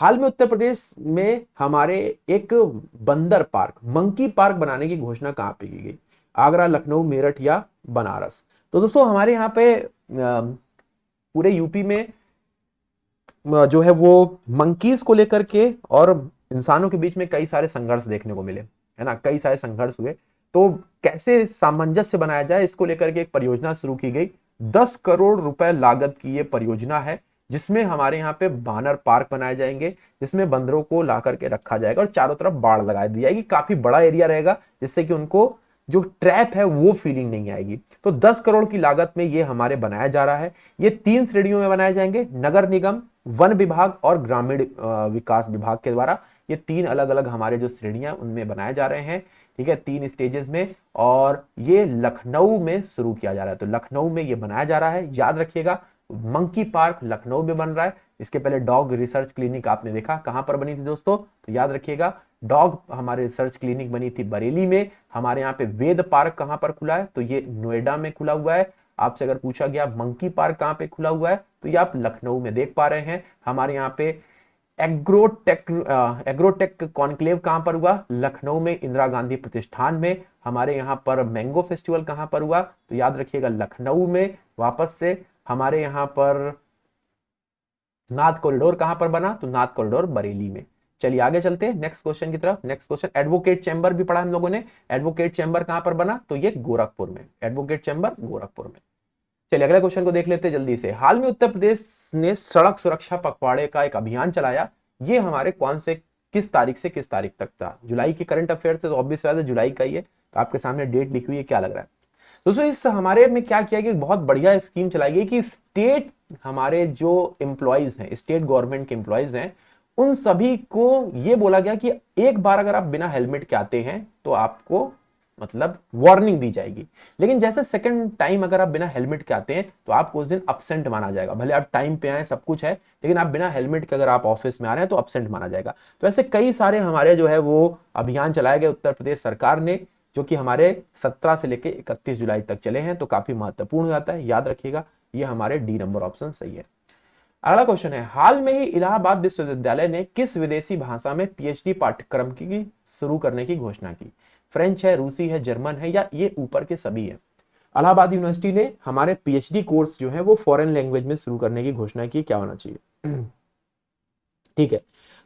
हाल में उत्तर प्रदेश में हमारे एक बंदर पार्क, मंकी पार्क बनाने की घोषणा कहां पे की गई। आगरा, लखनऊ, मेरठ, या बनारस। तो दोस्तों हमारे यहाँ पे पूरे यूपी में जो है वो मंकीज को लेकर के और इंसानों के बीच में कई सारे संघर्ष देखने को मिले, है ना, कई सारे संघर्ष हुए। तो कैसे सामंजस्य बनाया जाए, इसको लेकर के एक परियोजना शुरू की गई। 10 करोड़ रुपए लागत की ये परियोजना है, जिसमें हमारे यहाँ पे बानर पार्क बनाए जाएंगे, जिसमें बंदरों को ला करके रखा जाएगा और चारों तरफ बाड़ लगा दी जाएगी। काफी बड़ा एरिया रहेगा, जिससे कि उनको जो ट्रैप है वो फीलिंग नहीं आएगी। तो 10 करोड़ की लागत में ये हमारे बनाया जा रहा है। ये 3 श्रेणियों में बनाए जाएंगे, नगर निगम, वन विभाग और ग्रामीण विकास विभाग के द्वारा। ये 3 अलग अलग हमारे जो श्रेणियां उनमें बनाए जा रहे हैं, ठीक है, 3 स्टेजेस में। और ये लखनऊ में शुरू किया जा रहा है, तो लखनऊ में ये बनाया जा रहा है। याद रखिएगा, मंकी पार्क लखनऊ में बन रहा है। इसके पहले डॉग रिसर्च क्लिनिक आपने देखा कहां पर बनी थी दोस्तों, तो याद रखिएगा डॉग हमारे रिसर्च क्लिनिक बनी थी बरेली में। हमारे यहाँ पे वेद पार्क कहां पर खुला है, तो ये नोएडा में खुला हुआ है। आपसे अगर पूछा गया मंकी पार्क कहां पे खुला हुआ है, तो ये आप लखनऊ में देख पा रहे हैं। हमारे यहाँ पे एग्रोटेक कॉन्क्लेव कहां पर हुआ, लखनऊ में इंदिरा गांधी प्रतिष्ठान में। हमारे यहाँ पर मैंगो फेस्टिवल कहां पर हुआ, तो याद रखिएगा लखनऊ में। वापस से हमारे यहाँ पर नाथ कॉरिडोर कहां पर बना, तो नाथ कॉरिडोर बरेली में। चलिए आगे चलते हैं नेक्स्ट क्वेश्चन की तरफ। नेक्स्ट क्वेश्चन, एडवोकेट चैम्बर भी पढ़ा हम लोगों ने। एडवोकेट चैम्बर कहां पर बना, तो ये गोरखपुर में, एडवोकेट चैम्बर गोरखपुर में। चलिए अगले क्वेश्चन को देख लेते हैं जल्दी से। हाल में उत्तर प्रदेश ने सड़क सुरक्षा पखवाड़े का एक अभियान चलाया। ये हमारे कौन से किस तारीख से किस तारीख तक था? जुलाई की करंट अफेयर से, तो ऑब्वियस है जुलाई का ही है। तो आपके सामने डेट लिखी हुई है, क्या लग रहा है दोस्तों? इस हमारे में क्या किया गया, बहुत बढ़िया स्कीम चलाई गई कि स्टेट हमारे जो एम्प्लॉइज हैं, स्टेट गवर्नमेंट के एम्प्लॉइज हैं, उन सभी को यह बोला गया कि एक बार अगर आप बिना हेलमेट के आते हैं तो आपको मतलब वार्निंग दी जाएगी। लेकिन जैसे सेकंड टाइम अगर आप बिना हेलमेट के आते हैं तो आपको उस दिन अब्सेंट माना जाएगा। भले आप टाइम पे आए, सब कुछ है, लेकिन आप बिना हेलमेट के अगर आप ऑफिस में आ रहे हैं तो अब्सेंट माना जाएगा। तो ऐसे कई सारे हमारे जो है वो अभियान चलाए गए उत्तर प्रदेश सरकार ने, जो कि हमारे 17 से लेकर 31 जुलाई तक चले हैं। तो काफी महत्वपूर्ण हो जाता है, याद रखिएगा। ये हमारे डी नंबर ऑप्शन सही है। अगला क्वेश्चन है, हाल में ही इलाहाबाद विश्वविद्यालय ने किस विदेशी भाषा में पीएचडी पाठ्यक्रम की शुरू करने की घोषणा की? फ्रेंच है, रूसी है, जर्मन है, या ये ऊपर के सभी है? इलाहाबाद यूनिवर्सिटी ने हमारे पीएचडी कोर्स जो है वो फॉरेन लैंग्वेज में शुरू करने की घोषणा की। क्या होना चाहिए? ठीक है,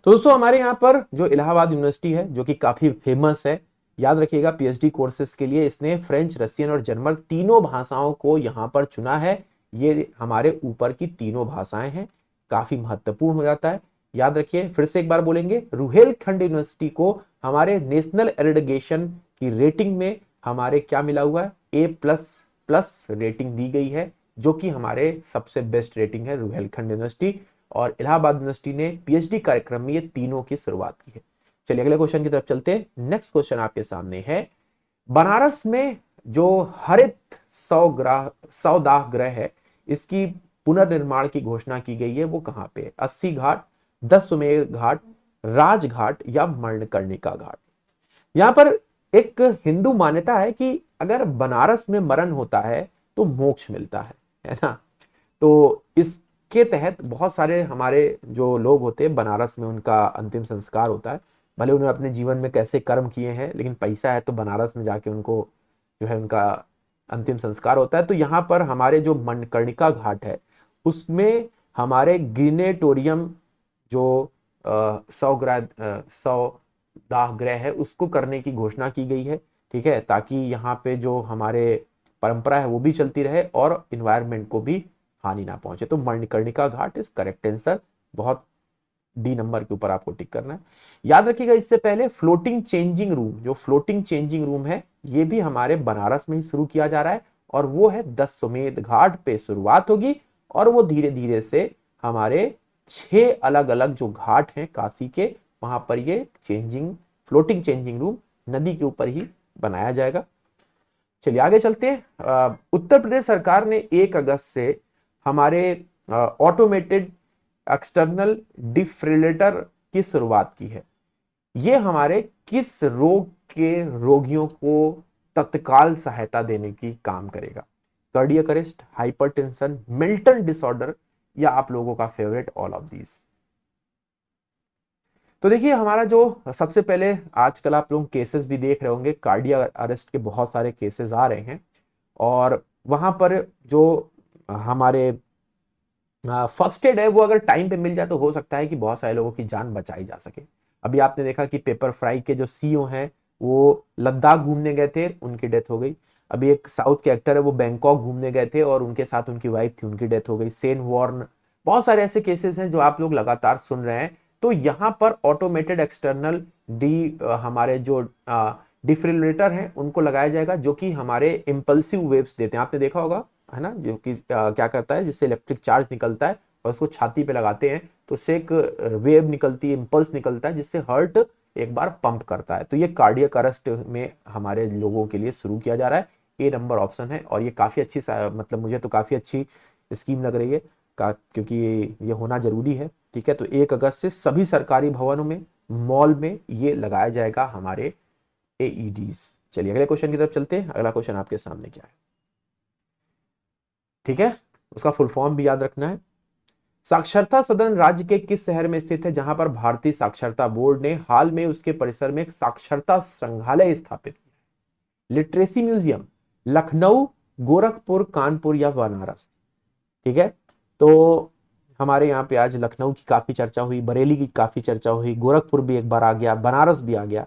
तो दोस्तों हमारे यहाँ पर जो इलाहाबाद यूनिवर्सिटी है, जो कि काफी फेमस है, याद रखिएगा पीएचडी कोर्सेज के लिए इसने फ्रेंच, रशियन और जर्मन तीनों भाषाओं को यहाँ पर चुना है। ये हमारे ऊपर की तीनों भाषाएं हैं, काफी महत्वपूर्ण हो जाता है। याद रखिए, फिर से एक बार बोलेंगे, रुहेलखंड यूनिवर्सिटी को हमारे नेशनल एग्रीगेशन की रेटिंग में हमारे क्या मिला हुआ है, A++ रेटिंग दी गई है, जो कि हमारे सबसे बेस्ट रेटिंग है रुहेलखंड यूनिवर्सिटी। और इलाहाबाद यूनिवर्सिटी ने पीएचडी कार्यक्रम में ये तीनों की शुरुआत की है। चलिए अगले क्वेश्चन की तरफ चलते हैं। नेक्स्ट क्वेश्चन आपके सामने है, बनारस में जो हरित सौदाह गृह है, इसकी पुनर्निर्माण की घोषणा की गई है, वो कहां पे? 80 घाट, दशमेध घाट, राजघाट या मणिकर्णिका घाट? यहां पर एक हिंदू मान्यता है कि अगर बनारस में मरण होता है तो मोक्ष मिलता है ना। तो इसके तहत बहुत सारे हमारे जो लोग होते हैं बनारस में, उनका अंतिम संस्कार होता है। भले उन्होंने अपने जीवन में कैसे कर्म किए हैं, लेकिन पैसा है तो बनारस में जाके उनको जो है उनका अंतिम संस्कार होता है। तो यहाँ पर हमारे जो मणिकर्णिका घाट है, उसमें हमारे ग्रीनेटोरियम जो सौदाह गृह है, उसको करने की घोषणा की गई है। ठीक है, ताकि यहाँ पे जो हमारे परंपरा है वो भी चलती रहे और इन्वायरमेंट को भी हानि ना पहुंचे। तो मणिकर्णिका घाट इज करेक्ट आंसर। बहुत डी नंबर के ऊपर आपको टिक करना है। याद रखिएगा, इससे पहले फ्लोटिंग चेंजिंग रूम, जो फ्लोटिंग चेंजिंग रूम है, ये भी हमारे बनारस में ही शुरू किया जा रहा है। और वो है दशमेध घाट पे शुरुआत होगी और वो धीरे धीरे से हमारे 6 अलग अलग जो घाट हैं काशी के, वहां पर ये फ्लोटिंग चेंजिंग रूम नदी के ऊपर ही बनाया जाएगा। चलिए आगे चलते हैं। उत्तर प्रदेश सरकार ने 1 अगस्त से हमारे ऑटोमेटेड एक्सटर्नल डिफिब्रिलेटर की शुरुआत की है। ये हमारे किस रोग के रोगियों को तत्काल सहायता देने की काम करेगा? Cardiac arrest, hypertension, Milton disorder, या आप लोगों का फेवरेट ऑल ऑफ दीज? तो देखिए, हमारा जो सबसे पहले आजकल आप लोग केसेस भी देख रहे होंगे, कार्डियक अरेस्ट के बहुत सारे केसेस आ रहे हैं। और वहां पर जो हमारे फर्स्ट एड है वो अगर टाइम पे मिल जाए तो हो सकता है कि बहुत सारे लोगों की जान बचाई जा सके। अभी आपने देखा कि पेपर फ्राई के जो सीईओ हैं वो लद्दाख घूमने गए थे, उनकी डेथ हो गई। अभी एक साउथ के एक्टर है वो बैंकॉक घूमने गए थे और उनके साथ उनकी वाइफ थी, उनकी डेथ हो गई। सेन वॉर्न, बहुत सारे ऐसे केसेस हैं जो आप लोग लगातार सुन रहे हैं। तो यहाँ पर ऑटोमेटेड एक्सटर्नल हमारे जो डिफिब्रिलेटर हैं उनको लगाया जाएगा, जो कि हमारे इम्पल्सिव वेव्स देते हैं, आपने देखा होगा है ना, जो कि क्या करता है, जिससे इलेक्ट्रिक चार्ज निकलता है और उसको छाती पे लगाते हैं तो उससे एक वेव निकलती है, इम्पल्स निकलता है, जिससे हार्ट एक बार पंप करता है। तो ये कार्डियक अरेस्ट में हमारे लोगों के लिए शुरू किया जा रहा है। ए नंबर ऑप्शन है और ये काफी अच्छी मतलब मुझे तो काफी अच्छी स्कीम लग रही है क्योंकि ये होना जरूरी है। ठीक है, तो 1 अगस्त से सभी सरकारी भवनों में, मॉल में ये लगाया जाएगा हमारे एईडीज। चलिए अगले क्वेश्चन की तरफ चलते हैं। अगला क्वेश्चन आपके सामने क्या है, ठीक है, उसका फुल फॉर्म भी याद रखना है। साक्षरता सदन राज्य के किस शहर में स्थित है, जहां पर भारतीय साक्षरता बोर्ड ने हाल में उसके परिसर में एक साक्षरता संग्रहालय स्थापित किया? लिटरेसी म्यूजियम, लखनऊ, गोरखपुर, कानपुर या बनारस? ठीक है, तो हमारे यहाँ पे आज लखनऊ की काफी चर्चा हुई, बरेली की काफी चर्चा हुई, गोरखपुर भी एक बार आ गया, बनारस भी आ गया।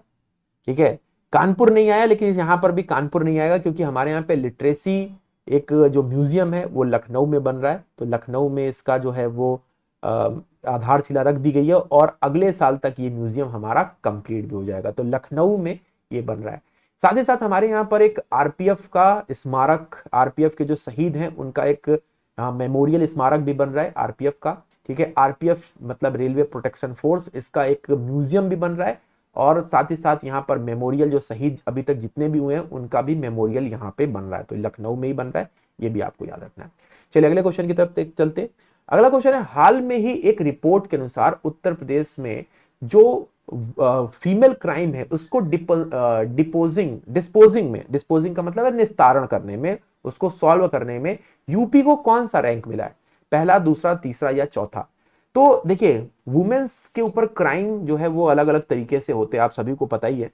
ठीक है, कानपुर नहीं आया, लेकिन यहाँ पर भी कानपुर नहीं आएगा क्योंकि हमारे यहाँ पे लिटरेसी एक जो म्यूजियम है वो लखनऊ में बन रहा है। तो लखनऊ में इसका जो है वो आधारशिला रख दी गई है और अगले साल तक ये म्यूजियम हमारा कंप्लीट भी हो जाएगा। तो लखनऊ में ये बन रहा है। साथ ही साथ हमारे यहाँ पर एक आरपीएफ का स्मारक, आरपीएफ के जो शहीद हैं उनका एक मेमोरियल स्मारक भी बन रहा है आरपीएफ का। ठीक है, आरपीएफ मतलब रेलवे प्रोटेक्शन फोर्स, इसका एक म्यूजियम भी बन रहा है और साथ ही साथ यहाँ पर मेमोरियल, जो शहीद अभी तक जितने भी हुए हैं उनका भी मेमोरियल यहाँ पे बन रहा है। तो लखनऊ में ही बन रहा है, ये भी आपको याद रखना है। चलिए अगले क्वेश्चन की तरफ चलते। अगला क्वेश्चन है, हाल में ही एक रिपोर्ट के अनुसार उत्तर प्रदेश में जो फीमेल क्राइम है उसको डिस्पोजिंग का मतलब है निस्तारण करने में, उसको सॉल्व करने में यूपी को कौन सा रैंक मिला है? पहला, दूसरा, तीसरा या चौथा? तो देखिए, वुमेन्स के ऊपर क्राइम जो है वो अलग अलग तरीके से होते हैं, आप सभी को पता ही है,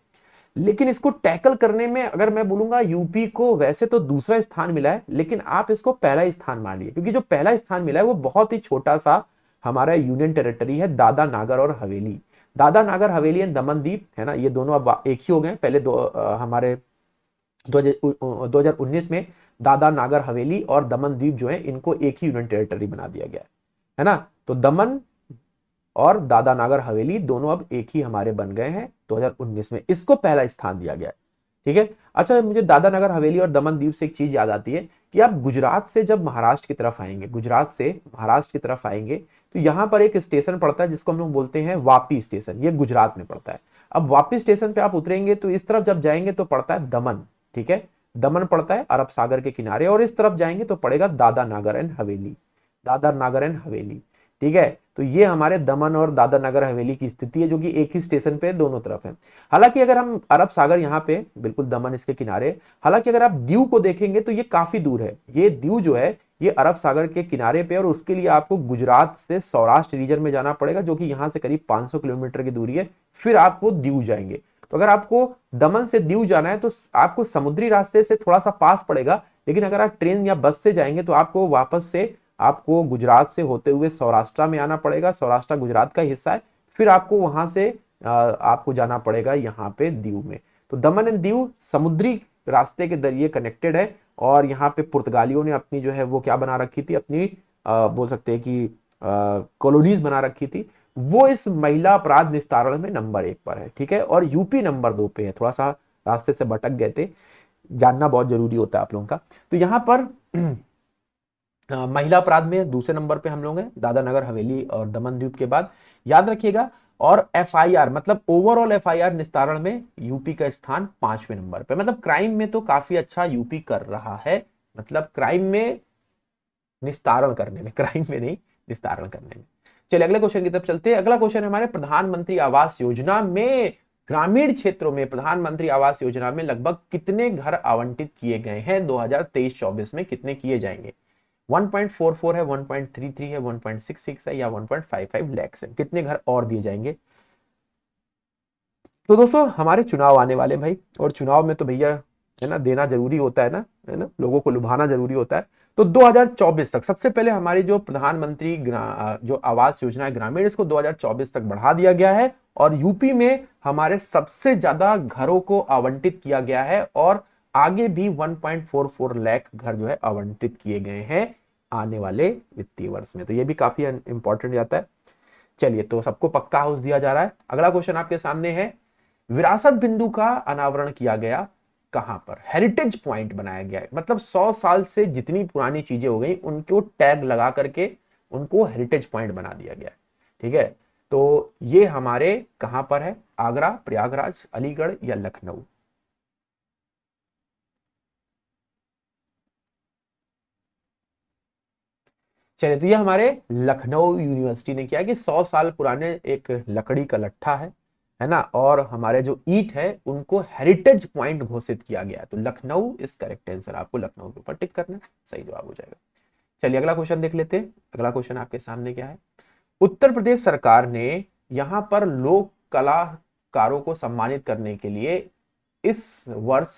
लेकिन इसको टैकल करने में अगर मैं बोलूंगा यूपी को वैसे तो दूसरा स्थान मिला है, लेकिन आप इसको पहला स्थान मानिए क्योंकि जो पहला स्थान मिला है वो बहुत ही छोटा सा हमारा यूनियन टेरिटरी है, दादा नागर और हवेली। दादा नागर हवेली एंड दमन दीप है ना, ये दोनों अब एक ही हो गए। पहले हमारे 2019 में दादा नागर हवेली और दमन द्वीप जो है इनको एक ही यूनियन टेरिटरी बना दिया गया है ना। तो दमन और दादा नागर हवेली दोनों अब एक ही हमारे बन गए हैं 2019 में, इसको पहला स्थान दिया गया है। ठीक है, अच्छा, मुझे दादा नगर हवेली और दमन दीव से एक चीज याद आती है कि आप गुजरात से जब महाराष्ट्र की तरफ आएंगे, गुजरात से महाराष्ट्र की तरफ आएंगे तो यहां पर एक स्टेशन पड़ता है जिसको हम लोग बोलते हैं वापी स्टेशन, ये गुजरात में पड़ता है। अब वापी स्टेशन पे आप उतरेंगे तो इस तरफ जब जाएंगे तो पड़ता है दमन। ठीक है, दमन पड़ता है अरब सागर के किनारे और इस तरफ जाएंगे तो पड़ेगा दादा नागर एंड हवेली, दादर नागर एंड हवेली। ठीक है, तो ये हमारे दमन और दादर नगर हवेली की स्थिति है जो कि एक ही स्टेशन पे दोनों तरफ है। हालांकि अगर हम अरब सागर यहाँ पे बिल्कुल दमन इसके किनारे, हालांकि अगर आप दीव को देखेंगे तो ये काफी दूर है, ये दीव जो है ये अरब सागर के किनारे पे, और उसके लिए आपको गुजरात से सौराष्ट्र रीजन में जाना पड़ेगा जो कि यहाँ से करीब 500 किलोमीटर की दूरी है, फिर आप वो दीव जाएंगे। तो अगर आपको दमन से दीव जाना है तो आपको समुद्री रास्ते से थोड़ा सा पास पड़ेगा, लेकिन अगर आप ट्रेन या बस से जाएंगे तो आपको वापस से आपको गुजरात से होते हुए सौराष्ट्र में आना पड़ेगा, सौराष्ट्र गुजरात का हिस्सा है, फिर आपको वहां से आपको जाना पड़ेगा यहाँ पे दीव में। तो दमन एंड दीव समुद्री रास्ते के जरिए कनेक्टेड है और यहाँ पे पुर्तगालियों ने अपनी जो है वो क्या बना रखी थी, अपनी बोल सकते हैं कि कॉलोनीज बना रखी थी। वो इस महिला अपराध निस्तारण में नंबर 1 पर है। ठीक है, और यूपी नंबर 2 पे है, थोड़ा सा रास्ते से भटक गए थे, जानना बहुत जरूरी होता है आप लोगों का। तो यहाँ पर महिला अपराध में दूसरे नंबर पे हम लोग हैं, दादा नगर हवेली और दमन द्वीप के बाद, याद रखिएगा। और एफआईआर मतलब ओवरऑल एफआईआर निस्तारण में यूपी का स्थान 5वें नंबर पे, मतलब क्राइम में तो काफी अच्छा यूपी कर रहा है, मतलब क्राइम में निस्तारण करने में, क्राइम में नहीं, निस्तारण करने में। चलिए अगले क्वेश्चन की तरफ चलते हैं। अगला क्वेश्चन हमारे प्रधानमंत्री आवास योजना में ग्रामीण क्षेत्रों में, प्रधानमंत्री आवास योजना में लगभग कितने घर आवंटित किए गए हैं 2023-24 में, कितने किए जाएंगे? 1.44 है, 1.33 है, 1.66 है या 1.55 लाख है, कितने घर और दिए जाएंगे? तो दोस्तों हमारे चुनाव आने वाले भाई, और चुनाव में तो भैया है ना, देना जरूरी होता है ना, लोगों को लुभाना जरूरी होता है। तो 2024 तक सबसे पहले हमारी जो प्रधानमंत्री जो आवास योजना है ग्रामीण, इसको 2024 तक बढ़ा दिया गया है और यूपी में हमारे सबसे ज्यादा घरों को आवंटित किया गया है और आगे भी 1.44 लाख घर जो है आवंटित किए गए हैं आने वाले वित्तीय वर्ष में। तो ये भी काफी इंपॉर्टेंट जाता है। चलिए, तो सबको पक्का हाउस दिया जा रहा है। अगला क्वेश्चन आपके सामने है, विरासत बिंदु का अनावरण किया गया कहां पर? हेरिटेज पॉइंट बनाया गया है, मतलब 100 साल से जितनी पुरानी चीजें हो गई उनको टैग लगा करके उनको हेरिटेज पॉइंट बना दिया गया है। ठीक है, तो ये हमारे कहां पर है? आगरा, प्रयागराज, अलीगढ़ या लखनऊ? चलिए, तो ये हमारे लखनऊ यूनिवर्सिटी ने किया कि 100 साल पुराने एक लकड़ी का लट्ठा है ना, और हमारे जो ईंट है उनको हेरिटेज पॉइंट घोषित किया गया। तो लखनऊ इज करेक्ट आंसर, आपको लखनऊ के ऊपर टिक करना है, सही जवाब हो जाएगा। चलिए, अगला क्वेश्चन देख लेते हैं। अगला क्वेश्चन आपके सामने क्या है, उत्तर प्रदेश सरकार ने यहां पर लोक कलाकारों को सम्मानित करने के लिए इस वर्ष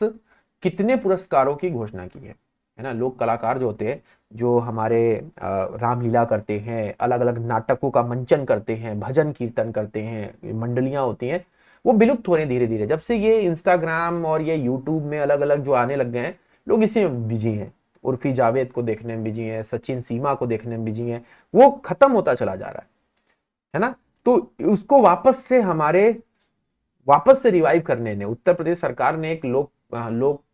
कितने पुरस्कारों की घोषणा की है ना। लोक कलाकार जो होते हैं, जो हमारे रामलीला करते हैं, अलग अलग नाटकों का मंचन करते हैं, भजन कीर्तन करते हैं, मंडलियां होती हैं, वो विलुप्त हो रहे हैं धीरे धीरे। जब से ये इंस्टाग्राम और ये यूट्यूब में अलग अलग जो आने लग गए हैं, लोग इसी में बिजी हैं। उर्फी जावेद को देखने में बिजी हैं, सचिन सीमा को देखने में बिजी हैं, वो खत्म होता चला जा रहा है ना। तो उसको वापस से रिवाइव करने ने उत्तर प्रदेश सरकार ने एक लोक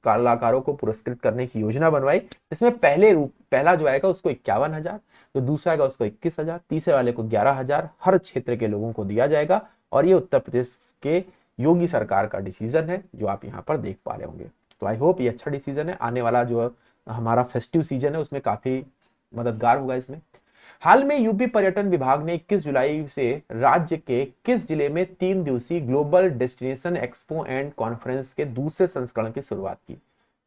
कलाकारों को पुरस्कृत करने की योजना बनवाई। इसमें पहला जो आएगा उसको 51,000, जो दूसरा आएगा उसको 21,000, तीसरे वाले को 11,000 हर क्षेत्र के लोगों को दिया जाएगा। और ये उत्तर प्रदेश के योगी सरकार का डिसीजन है जो आप यहाँ पर देख पा रहे होंगे। तो आई होप ये अच्छा डिसीजन है, आने वाला जो हमारा फेस्टिव सीजन है उसमें काफी मददगार होगा इसमें। हाल में यूपी पर्यटन विभाग ने 21 जुलाई से राज्य के किस जिले में 3 दिवसीय global destination expo and conference के दूसरे संस्करण की शुरुआत की?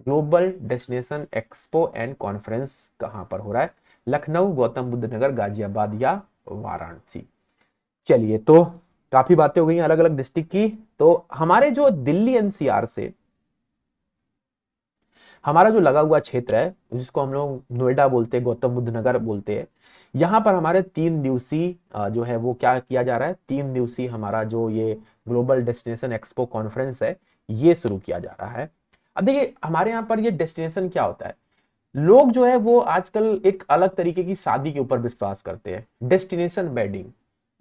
Global destination expo and conference कहां पर हो रहा है? लखनऊ, गौतम बुद्ध नगर, गाजियाबाद या वाराणसी? चलिए, तो काफी बातें हो गई अलग अलग डिस्ट्रिक्ट की। तो हमारे जो दिल्ली एनसीआर से हमारा जो लगा हुआ क्षेत्र है, जिसको हम लोग नोएडा बोलते हैं, गौतम बुद्ध नगर बोलते हैं, यहाँ पर हमारे 3 दिवसीय जो है वो क्या किया जा रहा है, 3 दिवसीय हमारा जो ये ग्लोबल डेस्टिनेशन एक्सपो कॉन्फ्रेंस है ये शुरू किया जा रहा है। अब देखिए, हमारे यहाँ पर ये डेस्टिनेशन क्या होता है, लोग जो है वो आजकल एक अलग तरीके की शादी के ऊपर विश्वास करते हैं। डेस्टिनेशन वेडिंग,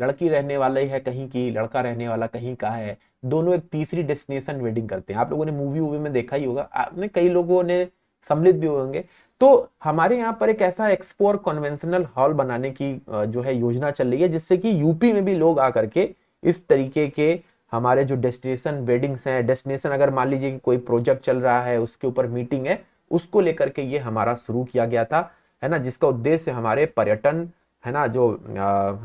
लड़की रहने वाला है कहीं की, लड़का रहने वाला कहीं का है, दोनों एक तीसरी डेस्टिनेशन वेडिंग करते हैं। आप लोगों ने मूवी में देखा ही होगा, आपने कई लोगों ने सम्मिलित भी होंगे। तो हमारे यहाँ पर एक ऐसा एक्सपो और कन्वेंशनल हॉल बनाने की जो है योजना चल रही है, जिससे कि यूपी में भी लोग आकर के इस तरीके के हमारे जो डेस्टिनेशन वेडिंग्स हैं, डेस्टिनेशन अगर मान लीजिए कि कोई प्रोजेक्ट चल रहा है उसके ऊपर मीटिंग है, उसको लेकर के ये हमारा शुरू किया गया था, है ना, जिसका उद्देश्य हमारे पर्यटन, है ना, जो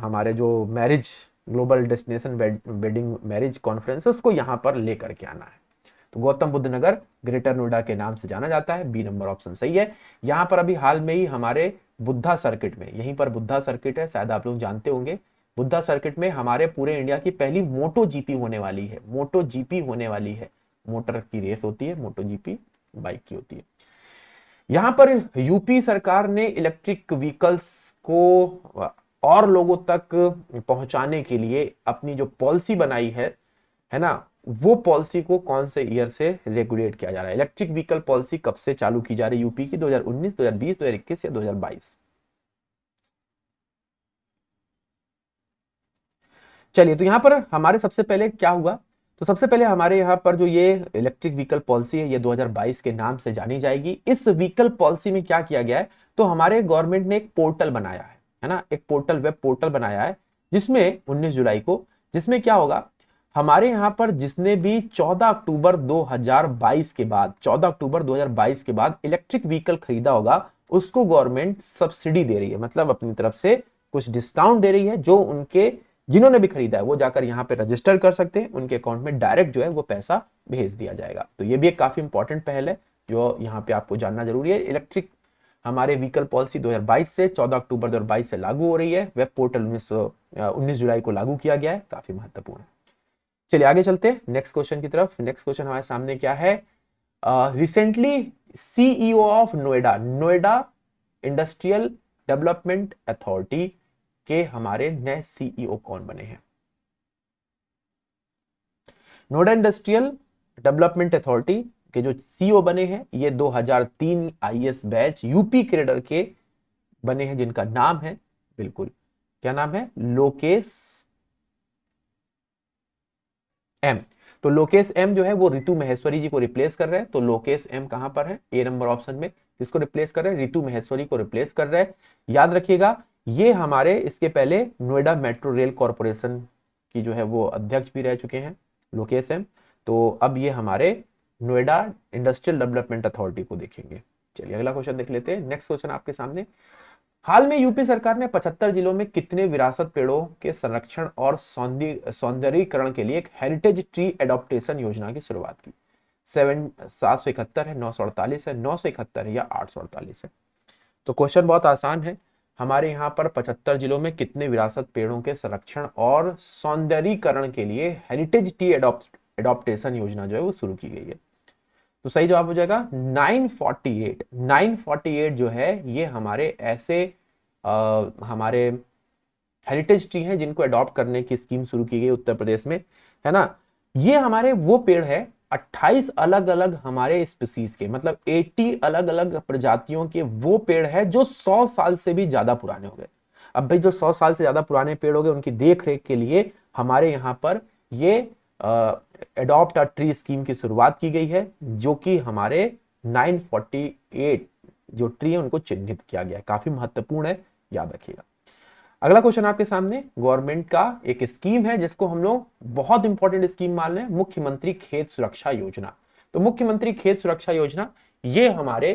हमारे जो marriage global destination wedding marriage conference उसको यहाँ पर लेकर के आना है। तो गौतम बुद्ध नगर ग्रेटर नोएडा के नाम से जाना जाता है, बी नंबर ऑप्शन सही है। यहाँ पर अभी हाल में ही हमारे बुद्धा सर्किट में, यहीं पर बुद्धा सर्किट है, शायद आप लोग जानते होंगे, बुद्धा सर्किट में हमारे पूरे इंडिया की पहली मोटो जीपी होने वाली है। मोटो जीपी होने वाली है, मोटर की रेस होती है, मोटो जीपी बाइक की होती है। यहां पर यूपी सरकार ने इलेक्ट्रिक व्हीकल्स को और लोगों तक पहुंचाने के लिए अपनी जो पॉलिसी बनाई है ना, वो पॉलिसी को कौन से ईयर से रेगुलेट किया जा रहा है? इलेक्ट्रिक व्हीकल पॉलिसी कब से चालू की जा रही है यूपी की? 2019, 2020, 2021 या 2022? चलिए, तो यहां पर हमारे सबसे पहले क्या हुआ, तो सबसे पहले हमारे यहाँ पर जो ये इलेक्ट्रिक व्हीकल पॉलिसी है ये 2022 के नाम से जानी जाएगी। इस व्हीकल पॉलिसी में क्या किया गया है, तो हमारे गवर्नमेंट ने एक पोर्टल बनाया है ना, एक पोर्टल, वेब पोर्टल बनाया है, जिसमें 19 जुलाई को, जिसमें क्या होगा, हमारे यहाँ पर जिसने भी 14 अक्टूबर 2022 के बाद 14 अक्टूबर 2022 के बाद इलेक्ट्रिक व्हीकल खरीदा होगा, उसको गवर्नमेंट सब्सिडी दे रही है, मतलब अपनी तरफ से कुछ डिस्काउंट दे रही है। जो उनके जिन्होंने भी खरीदा है वो जाकर यहाँ पे रजिस्टर कर सकते हैं, उनके अकाउंट में डायरेक्ट जो है वो पैसा भेज दिया जाएगा। तो ये भी एक काफी इंपॉर्टेंट पहल है जो यहाँ पे आपको जानना जरूरी है। इलेक्ट्रिक हमारे व्हीकल पॉलिसी 2022 से 14 अक्टूबर 2022 से लागू हो रही है। वेब पोर्टल 19 जुलाई को लागू किया गया है, काफी महत्वपूर्ण है। चलिए आगे चलते हैं नेक्स्ट क्वेश्चन की तरफ। नेक्स्ट क्वेश्चन हमारे सामने क्या है, recently CEO of Noida, Noida industrial development authority के हमारे नए सीईओ कौन बने हैं? नोएडा इंडस्ट्रियल डेवलपमेंट अथॉरिटी के जो सीईओ बने हैं ये 2003 आईएएस बैच यूपी कैडर के बने हैं, जिनका नाम है, बिल्कुल क्या नाम है, लोकेश एम। तो लोकेश एम जो है वो रितु महेश्वरी जी को रिप्लेस कर रहे हैं। तो लोकेश एम कहां पर है? ए नंबर ऑप्शन में। किसको रिप्लेस कर रहे हैं? रितु महेश्वरी को रिप्लेस कर रहे हैं। याद रखिएगा ये हमारे इसके पहले नोएडा मेट्रो रेल कॉर्पोरेशन की जो है वो अध्यक्ष भी रह चुके हैं लोकेश एम। तो अब ये हमारे नोएडा इंडस्ट्रियल डेवलपमेंट अथॉरिटी को देखेंगे। चलिए अगला क्वेश्चन देख लेते हैं। नेक्स्ट क्वेश्चन आपके सामने, हाल में यूपी सरकार ने 75 जिलों में कितने विरासत पेड़ों के संरक्षण और सौंदर्यीकरण के लिए एक हेरिटेज ट्री एडॉप्टेशन योजना की शुरुआत की? 771 है, 948 है, 971 है या 848 है? तो क्वेश्चन बहुत आसान है। हमारे यहाँ पर 75 जिलों में कितने विरासत पेड़ों के संरक्षण और सौंदर्यीकरण के लिए हेरिटेज ट्री एडॉप्टेशन योजना जो है वो शुरू की गई है? तो सही जवाब हो जाएगा 948। 948 जो है ये हमारे ऐसे हमारे हेरिटेज ट्री हैं जिनको अडॉप्ट करने की स्कीम शुरू की गई उत्तर प्रदेश में, है ना। ये हमारे वो पेड़ है 28 अलग अलग हमारे स्पीसीज के, मतलब 80 अलग अलग प्रजातियों के वो पेड़ है जो 100 साल से भी ज्यादा पुराने हो गए। अब भाई जो 100 साल से ज्यादा पुराने पेड़ हो गए उनकी देख रेख के लिए हमारे यहाँ पर ये एडॉप्ट अ ट्री स्कीम की शुरुआत की गई है, जो कि हमारे 948 जो ट्री है उनको चिन्हित किया गया है। काफी महत्वपूर्ण है, याद रखिएगा। अगला क्वेश्चन आपके सामने, गवर्नमेंट का एक स्कीम है जिसको हम लोग बहुत इंपॉर्टेंट स्कीम मान लें, मुख्यमंत्री खेत सुरक्षा योजना। तो मुख्यमंत्री खेत सुरक्षा योजना ये हमारे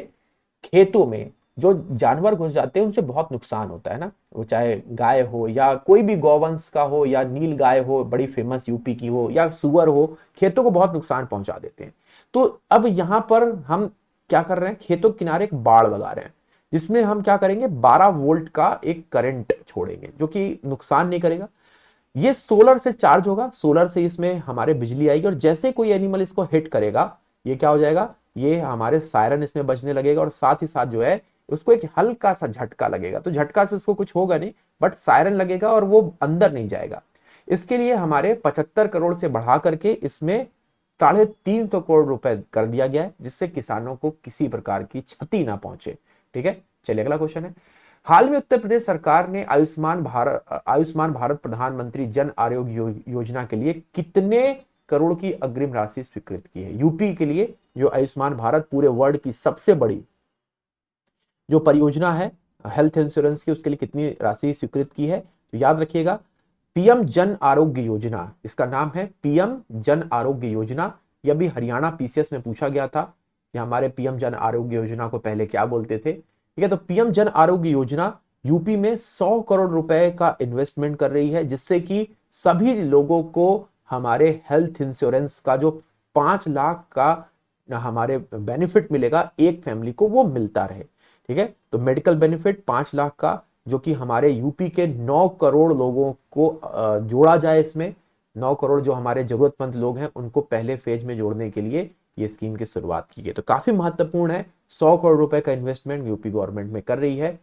खेतों में जो जानवर घुस जाते हैं उनसे बहुत नुकसान होता है ना, वो चाहे गाय हो या कोई भी गौवंश का हो या नील गाय हो, बड़ी फेमस यूपी की हो, या सुअर हो, खेतों को बहुत नुकसान पहुंचा देते हैं। तो अब यहां पर हम क्या कर रहे हैं, खेतों के किनारे एक बाड़ लगा रहे हैं जिसमें हम क्या करेंगे 12 वोल्ट का एक करंट छोड़ेंगे जो कि नुकसान नहीं करेगा। ये सोलर से चार्ज होगा, सोलर से इसमें हमारे बिजली आएगी और जैसे कोई एनिमल इसको हिट करेगा ये क्या हो जाएगा, ये हमारे सायरन इसमें बजने लगेगा और साथ ही साथ जो है उसको एक हल्का सा झटका लगेगा। तो झटका से उसको कुछ होगा नहीं, बट सायरन लगेगा और वो अंदर नहीं जाएगा। इसके लिए हमारे 75 करोड़ से बढ़ा करके इसमें 350 करोड़ रुपए कर दिया गया है, जिससे किसानों को किसी प्रकार की क्षति ना पहुंचे। ठीक है, चलिए अगला क्वेश्चन है, हाल में उत्तर प्रदेश सरकार ने आयुष्मान भारत प्रधानमंत्री जन आरोग्य योजना के लिए कितने करोड़ की अग्रिम राशि स्वीकृत की है? यूपी के लिए जो आयुष्मान भारत पूरे वर्ल्ड की सबसे बड़ी जो परियोजना है हेल्थ इंश्योरेंस की, उसके लिए कितनी राशि स्वीकृत की है? तो याद रखिएगा पीएम जन आरोग्य योजना, इसका नाम है पीएम जन आरोग्य योजना। यह भी हरियाणा पीसीएस में पूछा गया था कि हमारे पीएम जन आरोग्य योजना को पहले क्या बोलते थे। ठीक है, तो पीएम जन आरोग्य योजना यूपी में 100 करोड़ रुपए का इन्वेस्टमेंट कर रही है, जिससे कि सभी लोगों को हमारे हेल्थ इंश्योरेंस का जो 5 लाख का हमारे बेनिफिट मिलेगा एक फैमिली को, वो मिलता रहे। ठीक है, तो मेडिकल बेनिफिट 5 लाख का जो कि हमारे यूपी के 9 करोड़ लोगों को जोड़ा जाए इसमें। 9 करोड़ जो हमारे जरूरतमंद लोग हैं उनको पहले फेज में जोड़ने के लिए ये स्कीम की शुरुआत की गई। तो काफी महत्वपूर्ण है, 100 करोड़ रुपए का इन्वेस्टमेंट यूपी गवर्नमेंट में कर रही है।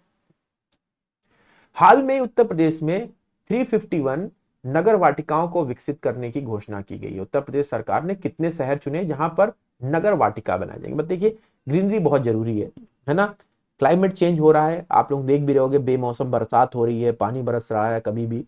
हाल में उत्तर प्रदेश में 351 नगर वाटिकाओं को विकसित करने की घोषणा की गई है। उत्तर प्रदेश सरकार ने कितने शहर चुने जहां पर नगर वाटिका बनाई जाएंगी? मतलब देखिए ग्रीनरी बहुत जरूरी है ना। क्लाइमेट चेंज हो रहा है, आप लोग देख भी रहे होंगे, बेमौसम बरसात हो रही है, पानी बरस रहा है कभी भी।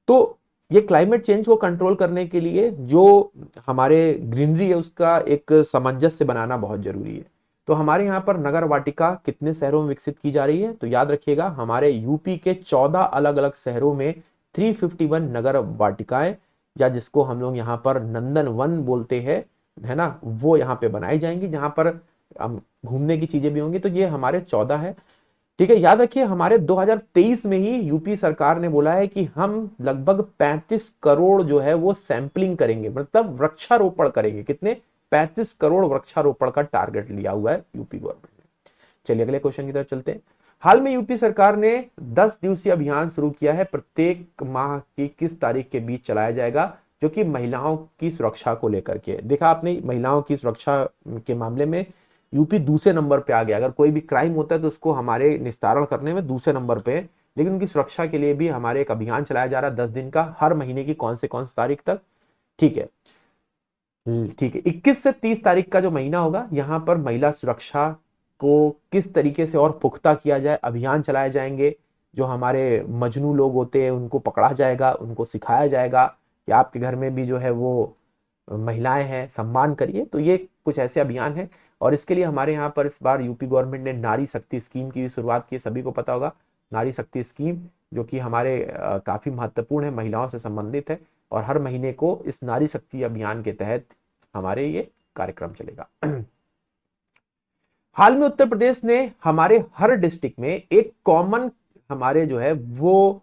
तो ये क्लाइमेट चेंज को कंट्रोल करने के लिए जो हमारे ग्रीनरी है उसका एक सामंजस्य बनाना बहुत जरूरी है। तो हमारे यहाँ पर नगर वाटिका कितने शहरों में विकसित की जा रही है? तो याद रखिएगा हमारे यूपी के 14 अलग अलग शहरों में 351 नगर वाटिकाएं, या जिसको हम लोग यहाँ पर नंदन वन बोलते हैं, है ना, वो यहाँ पे बनाई जाएंगी, जहां पर घूमने की चीजें भी होंगी। तो ये हमारे 14 है। ठीक है, याद रखिए हमारे 2023 में ही यूपी सरकार ने बोला है कि हम लगभग 35 करोड़ जो है वो सैंपलिंग करेंगे, मतलब वृक्षारोपण करेंगे। कितने? 35 करोड़ वृक्षारोपण का टारगेट लिया हुआ है यूपी गवर्नमेंट ने। चलिए अगले क्वेश्चन की तरफ चलते हैं। हाल में यूपी सरकार ने 10 दिवसीय अभियान शुरू किया है, प्रत्येक माह की किस तारीख के बीच चलाया जाएगा? जो कि महिलाओं की सुरक्षा को लेकर के। देखा आपने, महिलाओं की सुरक्षा के मामले में यूपी दूसरे नंबर पे आ गया। अगर कोई भी क्राइम होता है तो उसको हमारे निस्तारण करने में दूसरे नंबर पे है, लेकिन उनकी सुरक्षा के लिए भी हमारे एक अभियान चलाया जा रहा है 10 दिन का, हर महीने की कौन से तारीख तक, ठीक है। ठीक है, 21 से 30 तारीख का जो महीना होगा, यहाँ पर महिला सुरक्षा को किस तरीके से और पुख्ता किया जाए, अभियान चलाए जाएंगे। जो हमारे मजनू लोग होते हैं उनको पकड़ा जाएगा, उनको सिखाया जाएगा कि आपके घर में भी जो है वो महिलाएं हैं, सम्मान करिए। तो ये कुछ ऐसे अभियान है। और इसके लिए हमारे यहाँ पर इस बार यूपी गवर्नमेंट ने नारी शक्ति स्कीम की भी शुरुआत की है। सभी को पता होगा नारी शक्ति स्कीम, जो कि हमारे काफी महत्वपूर्ण है, महिलाओं से संबंधित है। और हर महीने को इस नारी शक्ति अभियान के तहत हमारे ये कार्यक्रम चलेगा। हाल में उत्तर प्रदेश ने हमारे हर डिस्ट्रिक्ट में एक कॉमन हमारे जो है वो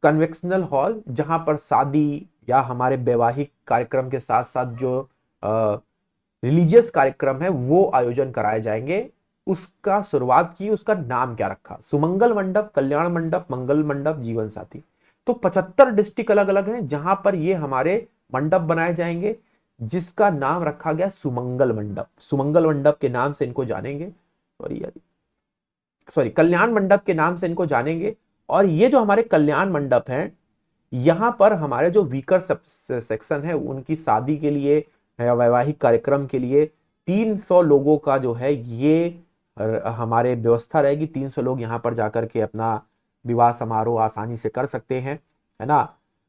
कन्वेंशनल हॉल, जहां पर शादी या हमारे वैवाहिक कार्यक्रम के साथ साथ जो रिलीजियस कार्यक्रम है वो आयोजन कराए जाएंगे, उसका शुरुआत की। उसका नाम क्या रखा? सुमंगल मंडप, कल्याण मंडप, मंगल मंडप, जीवन साथी। तो 75 डिस्ट्रिक्ट अलग अलग हैं जहां पर ये हमारे मंडप बनाए जाएंगे, जिसका नाम रखा गया सुमंगल मंडप। सुमंगल मंडप के नाम से इनको जानेंगे, सॉरी कल्याण मंडप के नाम से इनको जानेंगे। और ये जो हमारे कल्याण मंडप हैं, यहां पर हमारे जो वीकर सेक्शन है उनकी शादी के लिए या वैवाहिक कार्यक्रम के लिए 300 लोगों का जो है ये हमारे व्यवस्था रहेगी। 300 लोग यहाँ पर जाकर के अपना विवाह समारोह आसानी से कर सकते हैं, है ना।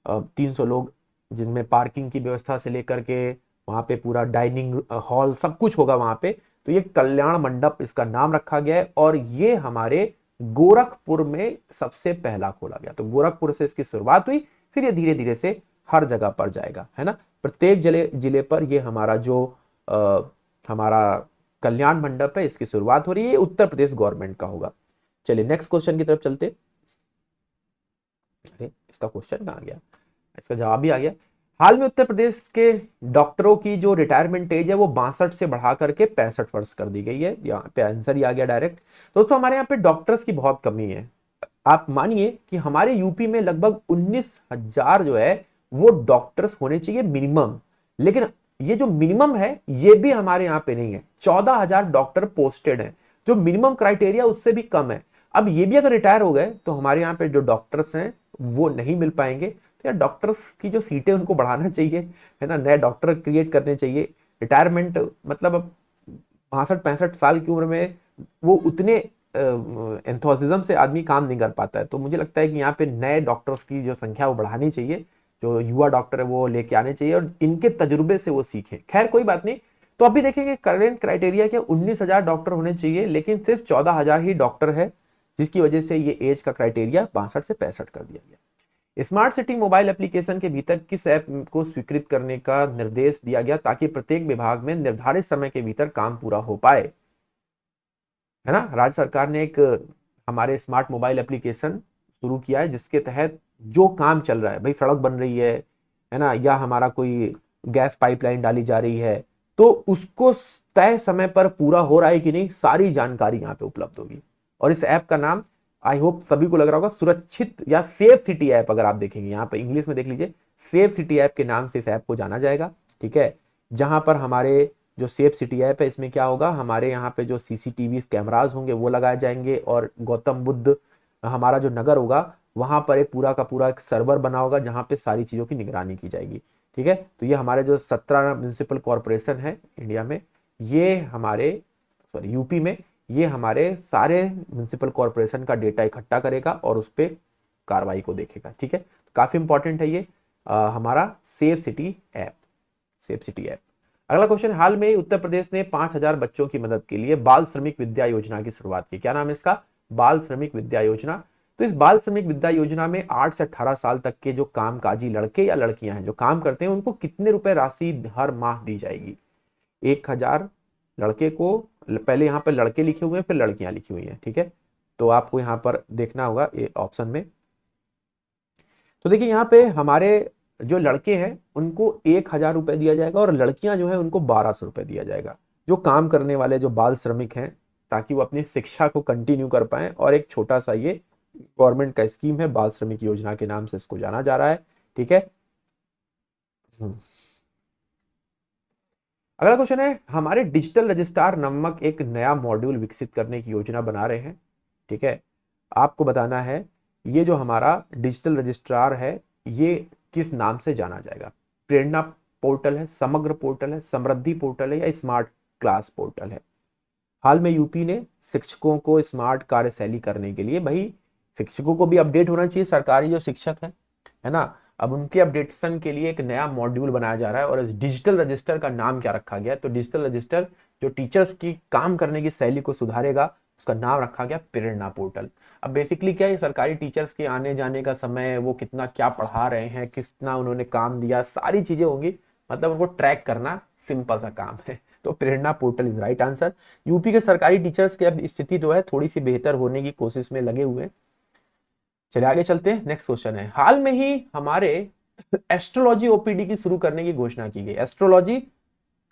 300 लोग, जिनमें पार्किंग की व्यवस्था से लेकर के वहाँ पे पूरा डाइनिंग हॉल सब कुछ होगा वहाँ पे। तो ये कल्याण मंडप इसका नाम रखा गया है। और ये हमारे गोरखपुर में सबसे पहला खोला गया। तो गोरखपुर से इसकी शुरुआत हुई, फिर ये धीरे धीरे से हर जगह पर जाएगा, है ना। प्रत्येक जिले पर ये हमारा जो हमारा कल्याण मंडप है इसकी शुरुआत हो रही है। उत्तर प्रदेश गवर्नमेंट का होगा। चलिए नेक्स्ट क्वेश्चन की तरफ चलते। अरे इसका क्वेश्चन कहाँ गया, इसका जवाब भी आ गया। हाल में उत्तर प्रदेश के डॉक्टरों की जो रिटायरमेंट एज है वो 62 से बढ़ा करके 65 वर्ष कर दी गई है। यहाँ पे आंसर ही आ गया डायरेक्ट। दोस्तों हमारे यहाँ पे डॉक्टर्स की बहुत कमी है। आप मानिए कि हमारे यूपी में लगभग 19,000 जो है वो डॉक्टर्स होने चाहिए मिनिमम, लेकिन ये जो मिनिमम है ये भी हमारे यहाँ पे नहीं है। 14,000 डॉक्टर पोस्टेड हैं, जो मिनिमम क्राइटेरिया उससे भी कम है। अब ये भी अगर रिटायर हो गए तो हमारे यहाँ पे जो डॉक्टर्स हैं वो नहीं मिल पाएंगे। तो यार डॉक्टर्स की जो सीटें उनको बढ़ाना चाहिए, है ना, नए डॉक्टर क्रिएट करने चाहिए। रिटायरमेंट मतलब अब 62-65 साल की उम्र में वो उतने एंथुसिज्म से आदमी काम नहीं कर पाता है। तो मुझे लगता है कि यहाँ पे नए डॉक्टर्स की जो संख्या वो बढ़ानी चाहिए, जो युवा डॉक्टर है वो लेके आने चाहिए और इनके तजुर्बे से वो सीखें। खैर कोई बात नहीं। तो अभी देखेंगे करेंट क्राइटेरिया क्या, 19,000 डॉक्टर होने चाहिए, लेकिन सिर्फ 14,000 ही डॉक्टर है, जिसकी वजह से ये एज का क्राइटेरिया 62 से 65 कर दिया गया। स्मार्ट सिटी मोबाइल एप्लीकेशन के भीतर किस ऐप को स्वीकृत करने का निर्देश दिया गया ताकि प्रत्येक विभाग में निर्धारित समय के भीतर काम पूरा हो पाए, है ना। राज्य सरकार ने एक हमारे स्मार्ट मोबाइल एप्लीकेशन शुरू किया है, जिसके तहत जो काम चल रहा है, भाई सड़क बन रही है ना, या हमारा कोई गैस पाइपलाइन डाली जा रही है, तो उसको तय समय पर पूरा हो रहा है कि नहीं, सारी जानकारी यहाँ पे उपलब्ध होगी। और इस ऐप का नाम आई होप सभी को लग रहा होगा, सुरक्षित या सेफ सिटी ऐप। अगर आप देखेंगे यहाँ पे इंग्लिश में देख लीजिए, सेफ सिटी ऐप के नाम से इस ऐप को जाना जाएगा, ठीक है। जहां पर हमारे जो सेफ सिटी ऐप है इसमें क्या होगा, हमारे यहाँ पे जो सीसीटीवी कैमराज होंगे वो लगाए जाएंगे, और गौतम बुद्ध हमारा जो नगर होगा वहां पर एक पूरा का पूरा एक सर्वर बना होगा जहां पे सारी चीजों की निगरानी की जाएगी, ठीक है। तो ये हमारे जो 17 म्युनिसिपल कॉरपोरेशन है इंडिया में, ये हमारे यूपी में, ये हमारे सारे म्युनिसिपल कॉरपोरेशन का डेटा इकट्ठा करेगा और उस पर कार्रवाई को देखेगा, ठीक है। तो काफी इंपॉर्टेंट है ये हमारा safe city app, safe city app. अगला क्वेश्चन, हाल में उत्तर प्रदेश ने 5,000 बच्चों की मदद के लिए बाल श्रमिक विद्या योजना की शुरुआत की। क्या नाम है इसका? बाल श्रमिक विद्या योजना। तो इस बाल श्रमिक विद्या योजना में 8 से 18 साल तक के जो कामकाजी लड़के या लड़कियां हैं जो काम करते हैं, उनको कितने रुपए राशि हर माह दी जाएगी? 1,000 लड़के को, पहले यहाँ पे लड़के लिखे हुए हैं फिर लड़कियां लिखी हुई हैं, ठीक है। तो आपको यहाँ पर देखना होगा ये ऑप्शन में। तो देखिए यहाँ पे हमारे जो लड़के हैं उनको 1,000 रुपए दिया जाएगा और लड़कियां जो है उनको 1,200 रुपए दिया जाएगा, जो काम करने वाले जो बाल श्रमिक हैं, ताकि वो अपनी शिक्षा को कंटिन्यू कर पाए। और एक छोटा सा ये गवर्नमेंट का स्कीम है, बाल श्रमिक योजना के नाम से इसको जाना जा रहा है, ठीक है। अगला क्वेश्चन है, हमारे डिजिटल रजिस्ट्रार नामक एक नया मॉड्यूल विकसित करने की योजना बना रहे हैं। ठीक है, आपको बताना है ये जो हमारा डिजिटल रजिस्ट्रार है ये किस नाम से जाना जाएगा। प्रेरणा पोर्टल है, समग्र पोर्टल है, समृद्धि पोर्टल है या स्मार्ट क्लास पोर्टल है। हाल में यूपी ने शिक्षकों को स्मार्ट कार्यशैली करने के लिए, भाई शिक्षकों को भी अपडेट होना चाहिए, सरकारी जो शिक्षक है ना, अब उनके अपडेशन के लिए एक नया मॉड्यूल बनाया जा रहा है। और इस डिजिटल रजिस्टर का नाम क्या रखा गया, तो डिजिटल रजिस्टर जो टीचर्स की काम करने की शैली को सुधारेगा उसका नाम रखा गया प्रेरणा पोर्टल। अब बेसिकली क्या है, सरकारी टीचर्स के आने जाने का समय, वो कितना क्या पढ़ा रहे हैं, कितना उन्होंने काम दिया, सारी चीजें होंगी, मतलब उनको ट्रैक करना सिंपल सा काम है। तो Prerna portal is right answer. UP के सरकारी टीचर्स की अब स्थिति जो है थोड़ी सी बेहतर होने की कोशिश में लगे हुए हैं। चलिए आगे चलते हैं। नेक्स्ट क्वेश्चन है, हाल में ही हमारे एस्ट्रोलॉजी ओपीडी की शुरू करने की घोषणा की गई। एस्ट्रोलॉजी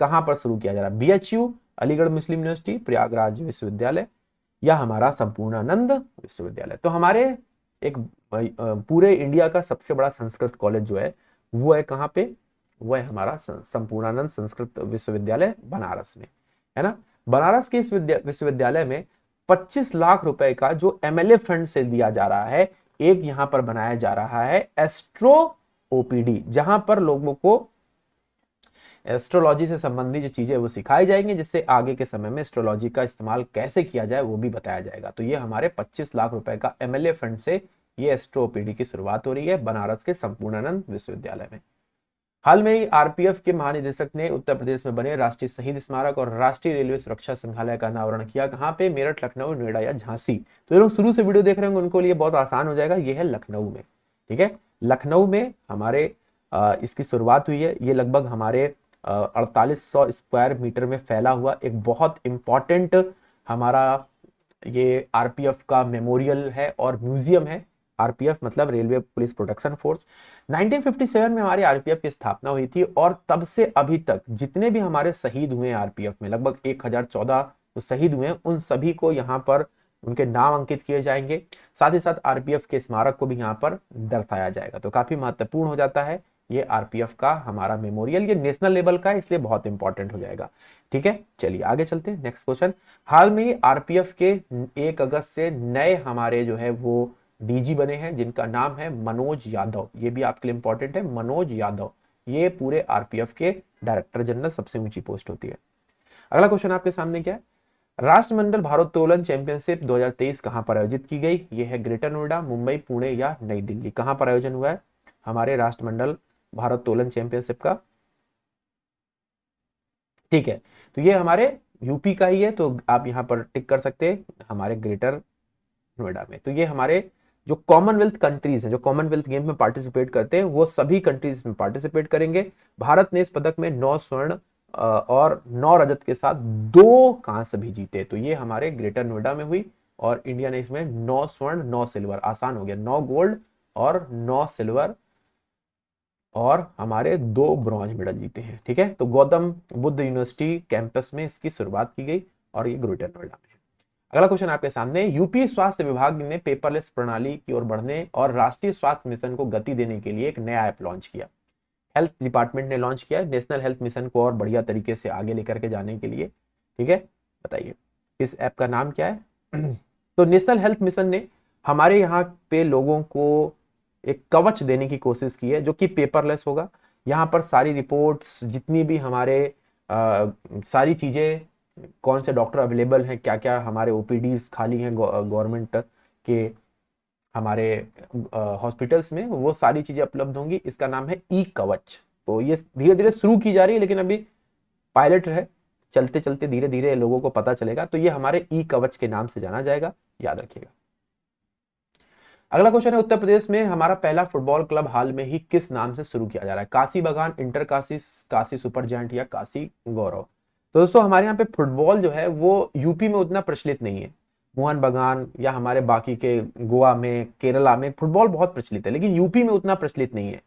कहां पर शुरू किया जा रहा है, बीएचयू, अलीगढ़ मुस्लिम यूनिवर्सिटी, प्रयागराज विश्वविद्यालय या हमारा संपूर्णानंद विश्वविद्यालय। तो हमारे एक पूरे इंडिया का सबसे बड़ा संस्कृत कॉलेज जो है वो है कहाँ पे, वो है हमारा संपूर्णानंद संस्कृत विश्वविद्यालय बनारस में, है ना। बनारस के इस विश्वविद्यालय में 25 लाख रुपए का जो एमएलए फंड से दिया जा रहा है, एक यहां पर बनाया जा रहा है एस्ट्रो ओपीडी, जहां पर लोगों को एस्ट्रोलॉजी से संबंधित जो चीजें वो सिखाई जाएंगी, जिससे आगे के समय में एस्ट्रोलॉजी का इस्तेमाल कैसे किया जाए वो भी बताया जाएगा। तो ये हमारे 25 लाख रुपए का एमएलए फंड से ये एस्ट्रो ओपीडी की शुरुआत हो रही है बनारस के संपूर्णानंद विश्वविद्यालय में। हाल में ही आरपीएफ के महानिदेशक ने उत्तर प्रदेश में बने राष्ट्रीय शहीद स्मारक और राष्ट्रीय रेलवे सुरक्षा संग्रहालय का अनावरण किया। कहां पे, मेरठ, लखनऊ, नोएडा या झांसी। तो जो लोग शुरू से वीडियो देख रहे होंगे उनको लिए बहुत आसान हो जाएगा, ये है लखनऊ में। ठीक है, लखनऊ में हमारे इसकी शुरुआत हुई है। ये लगभग हमारे 4800 स्क्वायर मीटर में फैला हुआ एक बहुत इंपॉर्टेंट हमारा ये आरपीएफ का मेमोरियल है और म्यूजियम है। आरपीएफ मतलब रेलवे पुलिस प्रोटेक्शन फोर्स। 1957 में हमारी आरपीएफ की स्थापना हुई थी और तब से अभी तक जितने भी हमारे शहीद हुए आरपीएफ में, लगभग 1014 जो शहीद हुए हैं, उन सभी को यहाँ पर उनके नाम अंकित किए जाएंगे। साथ ही साथ आरपीएफ के स्मारक को भी यहाँ पर दर्शाया जाएगा। तो काफी महत्वपूर्ण हो जाता है ये आरपीएफ का हमारा मेमोरियल। ये नेशनल लेवल का है इसलिए बहुत इंपॉर्टेंट हो जाएगा। ठीक है, चलिए आगे चलते हैं। नेक्स्ट क्वेश्चन, हाल में आरपीएफ के 1 अगस्त से नए हमारे जो है वो डीजी बने हैं जिनका नाम है मनोज यादव। ये भी आपके लिए इंपॉर्टेंट है, मनोज यादव। ये पूरे आरपीएफ के डायरेक्टर जनरल, सबसे ऊंची पोस्ट होती है। अगला क्वेश्चन आपके सामने क्या है, राष्ट्रमंडल भारोत्तोलन चैंपियनशिप 2023 कहां पर आयोजित की गई। ये है ग्रेटर नोएडा, मुंबई, पुणे या नई दिल्ली। कहां पर आयोजन हुआ है हमारे राष्ट्रमंडल भारोत्तोलन चैंपियनशिप का। ठीक है, तो ये हमारे यूपी का ही है, तो आप यहां पर टिक कर सकते हैं हमारे ग्रेटर नोएडा में। तो ये हमारे जो कॉमनवेल्थ कंट्रीज हैं, जो कॉमनवेल्थ गेम में पार्टिसिपेट करते हैं, वो सभी कंट्रीज में पार्टिसिपेट करेंगे। भारत ने इस पदक में 9 स्वर्ण और 9 रजत के साथ 2 कांस्य भी जीते। तो ये हमारे ग्रेटर नोएडा में हुई और इंडिया ने इसमें 9 स्वर्ण 9 सिल्वर, आसान हो गया, 9 गोल्ड और 9 सिल्वर और हमारे 2 ब्रॉन्ज मेडल जीते हैं। ठीक है, तो गौतम बुद्ध यूनिवर्सिटी कैंपस में इसकी शुरुआत की गई और ये ग्रेटर नोएडा में। अगला क्वेश्चन आपके सामने, यूपी स्वास्थ्य विभाग ने पेपरलेस प्रणाली की ओर बढ़ने और राष्ट्रीय स्वास्थ्य मिशन को गति देने के लिए एक नया ऐप लॉन्च किया। हेल्थ डिपार्टमेंट ने लॉन्च किया नेशनल हेल्थ मिशन को और बढ़िया तरीके से आगे लेकर के जाने के लिए। ठीक है, बताइए इस ऐप का नाम क्या है। तो नेशनल हेल्थ मिशन ने हमारे यहाँ पे लोगों को एक कवच देने की कोशिश की है जो कि पेपरलेस होगा। यहाँ पर सारी रिपोर्ट्स, जितनी भी हमारे सारी चीजें, कौन से डॉक्टर अवेलेबल हैं, क्या क्या हमारे ओपीडीज खाली हैं गवर्नमेंट के हमारे हॉस्पिटल्स में, वो सारी चीजें उपलब्ध होंगी। इसका नाम है ई कवच। तो ये धीरे धीरे शुरू की जा रही है लेकिन अभी पायलट है, चलते चलते धीरे धीरे लोगों को पता चलेगा। तो ये हमारे ई कवच के नाम से जाना जाएगा, याद रखिएगा। अगला क्वेश्चन है, उत्तर प्रदेश में हमारा पहला फुटबॉल क्लब हाल में ही किस नाम से शुरू किया जा रहा है। काशी बगान, inter Kashi, Kashi super giant या काशी गौरव। तो दोस्तों हमारे यहाँ पे फुटबॉल जो है वो यूपी में उतना प्रचलित नहीं है। मोहन बगान या हमारे बाकी के गोवा में, केरला में फुटबॉल बहुत प्रचलित है, लेकिन यूपी में उतना प्रचलित नहीं है।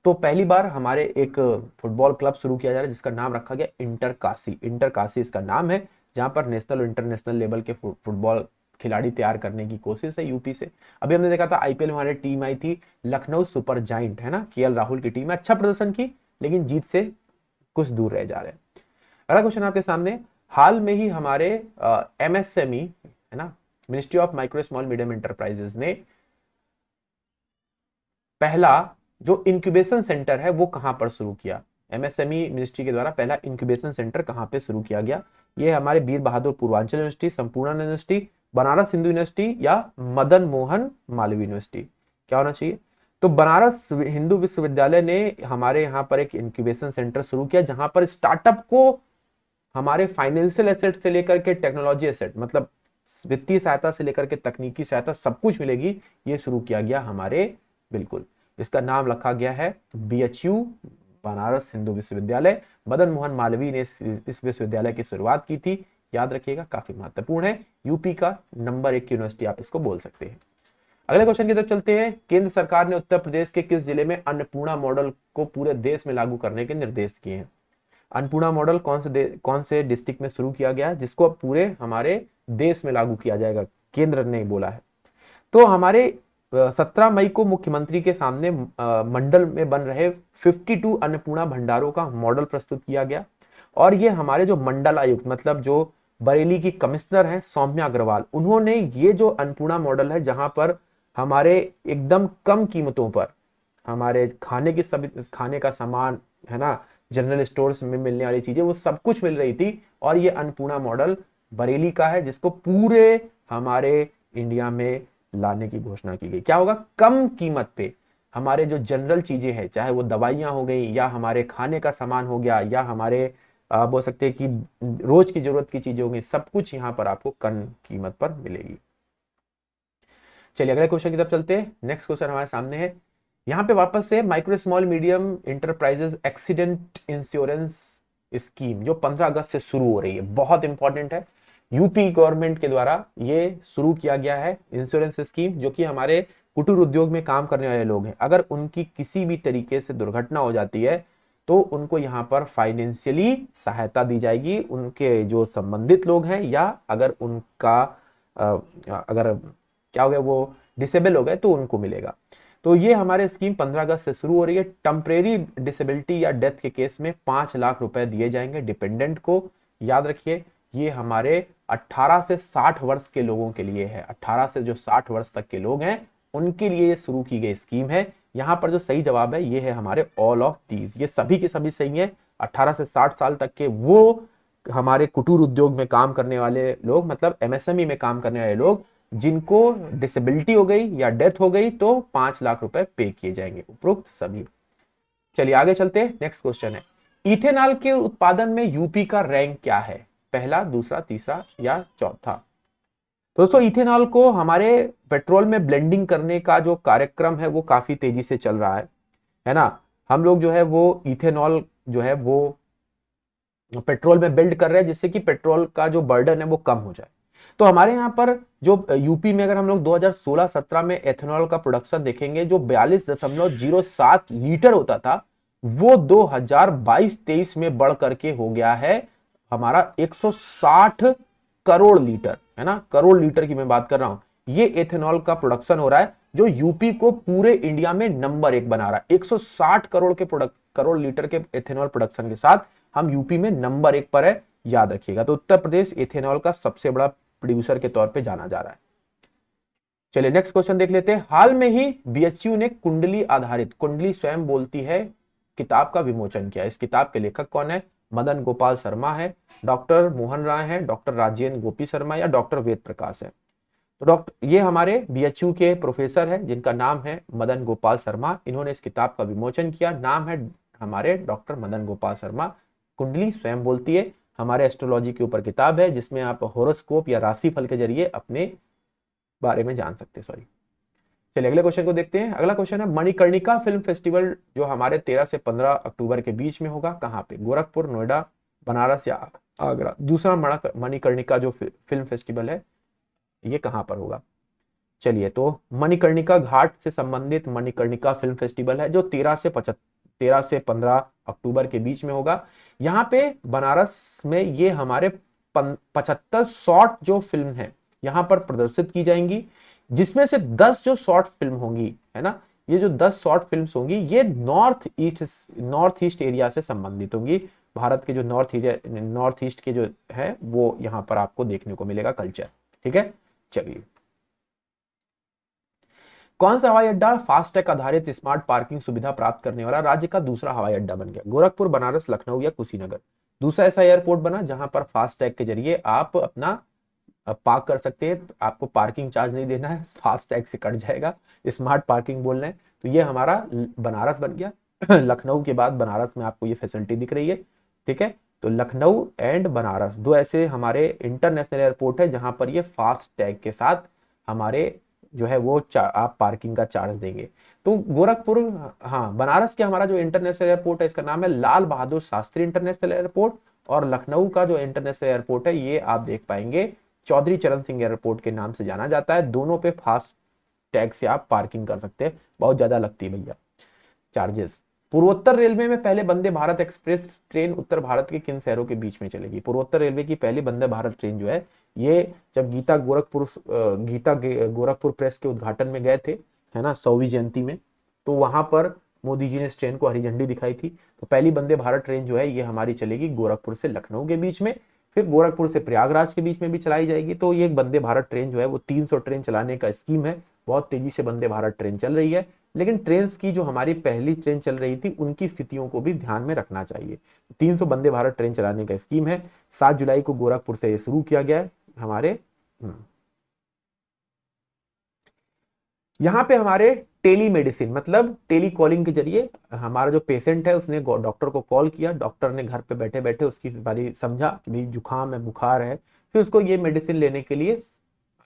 तो पहली बार हमारे एक फुटबॉल क्लब शुरू किया जा रहा है जिसका नाम रखा गया इंटर काशी। इंटर काशी इसका नाम है, जहां पर नेशनल और इंटरनेशनल लेवल के फुटबॉल खिलाड़ी तैयार करने की कोशिश है यूपी से। अभी हमने देखा था आईपीएल में हमारी टीम आई थी लखनऊ सुपर जायंट, है ना, केएल राहुल की टीम, अच्छा प्रदर्शन की, लेकिन जीत से कुछ दूर रह जा रहे हैं। अगला क्वेश्चन आपके सामने, हाल में ही हमारे MSME है ना, ministry of micro small medium enterprises ने पहला जो इंक्यूबेशन सेंटर है वो कहां पर शुरू किया। MSME मिनिस्ट्री के द्वारा पहला इंक्यूबेशन सेंटर कहां पे शुरू किया गया। ये हमारे वीर बहादुर पूर्वांचल यूनिवर्सिटी, संपूर्ण यूनिवर्सिटी, बनारस हिंदू यूनिवर्सिटी या मदन मोहन मालवीय यूनिवर्सिटी, क्या होना चाहिए। तो बनारस हिंदू विश्वविद्यालय ने हमारे यहाँ पर एक इंक्यूबेशन सेंटर शुरू किया जहां पर स्टार्टअप को हमारे फाइनेंशियल एसेट से लेकर के टेक्नोलॉजी एसेट, मतलब वित्तीय सहायता से लेकर के तकनीकी सहायता सब कुछ मिलेगी, ये शुरू किया गया हमारे, बिल्कुल इसका नाम रखा गया है BHU बनारस हिंदू विश्वविद्यालय। मदन मोहन मालवीय ने इस विश्वविद्यालय की शुरुआत की थी, याद रखिएगा काफी महत्वपूर्ण है, यूपी का नंबर 1 यूनिवर्सिटी आप इसको बोल सकते हैं। अगले क्वेश्चन की तरफ चलते हैं, केंद्र सरकार ने उत्तर प्रदेश के किस जिले में अन्नपूर्णा मॉडल को पूरे देश में लागू करने के निर्देश किए हैं। अन्नपूर्णा मॉडल कौन से डिस्ट्रिक्ट में शुरू किया गया जिसको पूरे हमारे देश में लागू किया जाएगा, केंद्र ने बोला है। तो हमारे 17 मई को मुख्यमंत्री के सामने मंडल में बन रहे 52 अन्नपूर्णा भंडारों का मॉडल प्रस्तुत किया गया और ये हमारे जो मंडल आयुक्त, मतलब जो बरेली की कमिश्नर हैं सौम्या अग्रवाल, उन्होंने ये जो अन्नपूर्णा मॉडल है जहां पर हमारे एकदम कम कीमतों पर हमारे खाने का सामान है ना, जनरल स्टोर्स में मिलने वाली चीजें वो सब कुछ मिल रही थी, और ये अन्नपूर्णा मॉडल बरेली का है जिसको पूरे हमारे इंडिया में लाने की घोषणा की गई। क्या होगा, कम कीमत पे हमारे जो जनरल चीजें हैं, चाहे वो दवाइयां हो गई या हमारे खाने का सामान हो गया या हमारे बोल सकते हैं कि रोज की जरूरत की चीजें हो गई, सब कुछ यहाँ पर आपको कम कीमत पर मिलेगी। चलिए अगले क्वेश्चन की तरफ चलते हैं। नेक्स्ट क्वेश्चन हमारे सामने है, यहाँ पे वापस से micro small medium enterprises accident insurance scheme जो 15 अगस्त से शुरू हो रही है, बहुत इंपॉर्टेंट है, यूपी गवर्नमेंट के द्वारा ये शुरू किया गया है इंश्योरेंस स्कीम, जो कि हमारे कुटीर उद्योग में काम करने वाले लोग हैं, अगर उनकी किसी भी तरीके से दुर्घटना हो जाती है तो उनको यहाँ पर फाइनेंशियली सहायता दी जाएगी, उनके जो संबंधित लोग हैं या अगर उनका अगर क्या हो गया वो डिसेबल हो गए तो उनको मिलेगा। तो ये हमारे स्कीम 15 अगस्त से शुरू हो रही है। टेम्परेरी डिसेबिलिटी या डेथ के केस में 5 लाख रुपए दिए जाएंगे डिपेंडेंट को, याद रखिए ये हमारे 18 से 60 वर्ष के लोगों के लिए है, 18 से जो 60 वर्ष तक के लोग हैं उनके लिए शुरू की गई स्कीम है। यहां पर जो सही जवाब है ये है हमारे ऑल ऑफ दीज, ये सभी के सभी सही है। 18 से 60 साल तक के वो हमारे कुटीर उद्योग में काम करने वाले लोग, मतलब MSME में काम करने वाले लोग जिनको डिसेबिलिटी हो गई या डेथ हो गई तो 5 लाख रुपए पे किए जाएंगे, उपरोक्त सभी। चलिए आगे चलते हैं, नेक्स्ट क्वेश्चन है, इथेनॉल के उत्पादन में यूपी का रैंक क्या है, पहला, दूसरा, तीसरा या चौथा। दोस्तों इथेनॉल को हमारे पेट्रोल में ब्लेंडिंग करने का जो कार्यक्रम है वो काफी तेजी से चल रहा है ना। हम लोग जो है वो इथेनॉल जो है वो पेट्रोल में बिल्ड कर रहे हैं जिससे कि पेट्रोल का जो बर्डन है वो कम हो जाए। तो हमारे यहाँ पर जो यूपी में अगर हम लोग 2016-17 में एथेनॉल का प्रोडक्शन देखेंगे जो 42.07 लीटर होता था, वो 2022-23 में बढ़ करके हो गया है हमारा 160 करोड़ लीटर, है ना, करोड़ लीटर की मैं बात कर रहा हूं। ये एथेनॉल का प्रोडक्शन हो रहा है जो यूपी को पूरे इंडिया में नंबर 1 बना रहा है। 160 करोड़ लीटर के एथेनॉल प्रोडक्शन के साथ हम यूपी में नंबर 1 पर है, याद रखिएगा। तो उत्तर प्रदेश एथेनॉल का सबसे बड़ा प्रोड्यूसर के तौर पे जाना जा रहा है। चलिए नेक्स्ट क्वेश्चन देख लेते हैं। हाल में ही BHU ने कुंडली आधारित कुंडली स्वयं बोलती है किताब का विमोचन किया। इस किताब के लेखक कौन है, मदन गोपाल शर्मा है, डॉक्टर मोहन राय है, डॉक्टर राजेंद्र गोपी शर्मा या डॉक्टर वेद प्रकाश है। तो ये हमारे BHU के प्रोफेसर है जिनका नाम है मदन गोपाल शर्मा, इन्होंने इस किताब का विमोचन किया। नाम है हमारे डॉक्टर मदन गोपाल शर्मा। कुंडली स्वयं बोलती है हमारे एस्ट्रोलॉजी के ऊपर किताब है जिसमें आप होरोस्कोप या राशिफल के जरिए अपने बारे में जान सकते हैं। सॉरी, चलिए अगले क्वेश्चन को देखते हैं। अगला क्वेश्चन है, मणिकर्णिका फिल्म फेस्टिवल जो हमारे 13 से 15 अक्टूबर के बीच में होगा, कहाँ पे, गोरखपुर, नोएडा, बनारस या आगरा। दूसरा मणिकर्णिका जो फिल्म फेस्टिवल है ये कहां पर होगा। चलिए तो मणिकर्णिका घाट से संबंधित मणिकर्णिका फिल्म फेस्टिवल है जो 13 से 15 अक्टूबर के बीच में होगा। यहाँ पे बनारस में ये हमारे 75 शॉर्ट जो फिल्म है यहाँ पर प्रदर्शित की जाएंगी, जिसमें से 10 जो शॉर्ट फिल्म होंगी, है ना, ये जो 10 शॉर्ट फिल्म्स होंगी ये नॉर्थ ईस्ट एरिया से संबंधित होंगी। भारत के जो नॉर्थ ईस्ट के जो है वो यहाँ पर आपको देखने को मिलेगा कल्चर। ठीक है, चलिए। कौन सा हवाई अड्डा फास्टैग आधारित स्मार्ट पार्किंग सुविधा प्राप्त करने वाला राज्य का दूसरा हवाई अड्डा बन गया? गोरखपुर, बनारस, लखनऊ या कुशीनगर? दूसरा ऐसा एयरपोर्ट बना जहां पर फास्टैग के जरिए आप अपना पार्क कर सकते हैं, आपको पार्किंग चार्ज नहीं देना है, फास्टैग से कट जाएगा। स्मार्ट पार्किंग बोल रहे हैं, तो ये हमारा बनारस बन गया। लखनऊ के बाद बनारस में आपको ये फैसिलिटी दिख रही है। ठीक है, तो लखनऊ एंड बनारस दो ऐसे हमारे इंटरनेशनल एयरपोर्ट है जहां पर ये फास्टैग के साथ हमारे जो है वो आप पार्किंग का चार्ज देंगे। तो गोरखपुर, हाँ, बनारस के हमारा जो इंटरनेशनल एयरपोर्ट है इसका नाम है लाल बहादुर शास्त्री इंटरनेशनल एयरपोर्ट, और लखनऊ का जो इंटरनेशनल एयरपोर्ट है ये आप देख पाएंगे चौधरी चरण सिंह एयरपोर्ट के नाम से जाना जाता है। दोनों पे फास्ट टैग से आप पार्किंग कर सकते हैं, बहुत ज्यादा लगती है भैया चार्जेस। पूर्वोत्तर रेलवे में पहले वंदे भारत एक्सप्रेस ट्रेन उत्तर भारत के किन शहरों के बीच में चलेगी? पूर्वोत्तर रेलवे की पहली वंदे भारत ट्रेन जो है ये जब गीता गोरखपुर प्रेस के उद्घाटन में गए थे, है ना, 100वीं जयंती में, तो वहां पर मोदी जी ने इस ट्रेन को हरी झंडी दिखाई थी। तो पहली वंदे भारत ट्रेन जो है ये हमारी चलेगी गोरखपुर से लखनऊ के बीच में, फिर गोरखपुर से प्रयागराज के बीच में भी चलाई जाएगी। तो ये वंदे भारत ट्रेन जो है वो 300 ट्रेन चलाने का स्कीम है। बहुत तेजी से वंदे भारत ट्रेन चल रही है, लेकिन ट्रेन की जो हमारी पहली ट्रेन चल रही थी उनकी स्थितियों को भी ध्यान में रखना चाहिए। 300 वंदे भारत ट्रेन चलाने का स्कीम है। 7 जुलाई को गोरखपुर से ये शुरू किया गया है हमारे। यहाँ पे हमारे टेली मेडिसिन मतलब टेली कॉलिंग के जरिए हमारा जो पेशेंट है उसने डॉक्टर को कॉल किया, डॉक्टर ने घर पे बैठे बैठे उसकी बारी समझा कि भाई जुकाम है, बुखार है, फिर उसको ये मेडिसिन लेने के लिए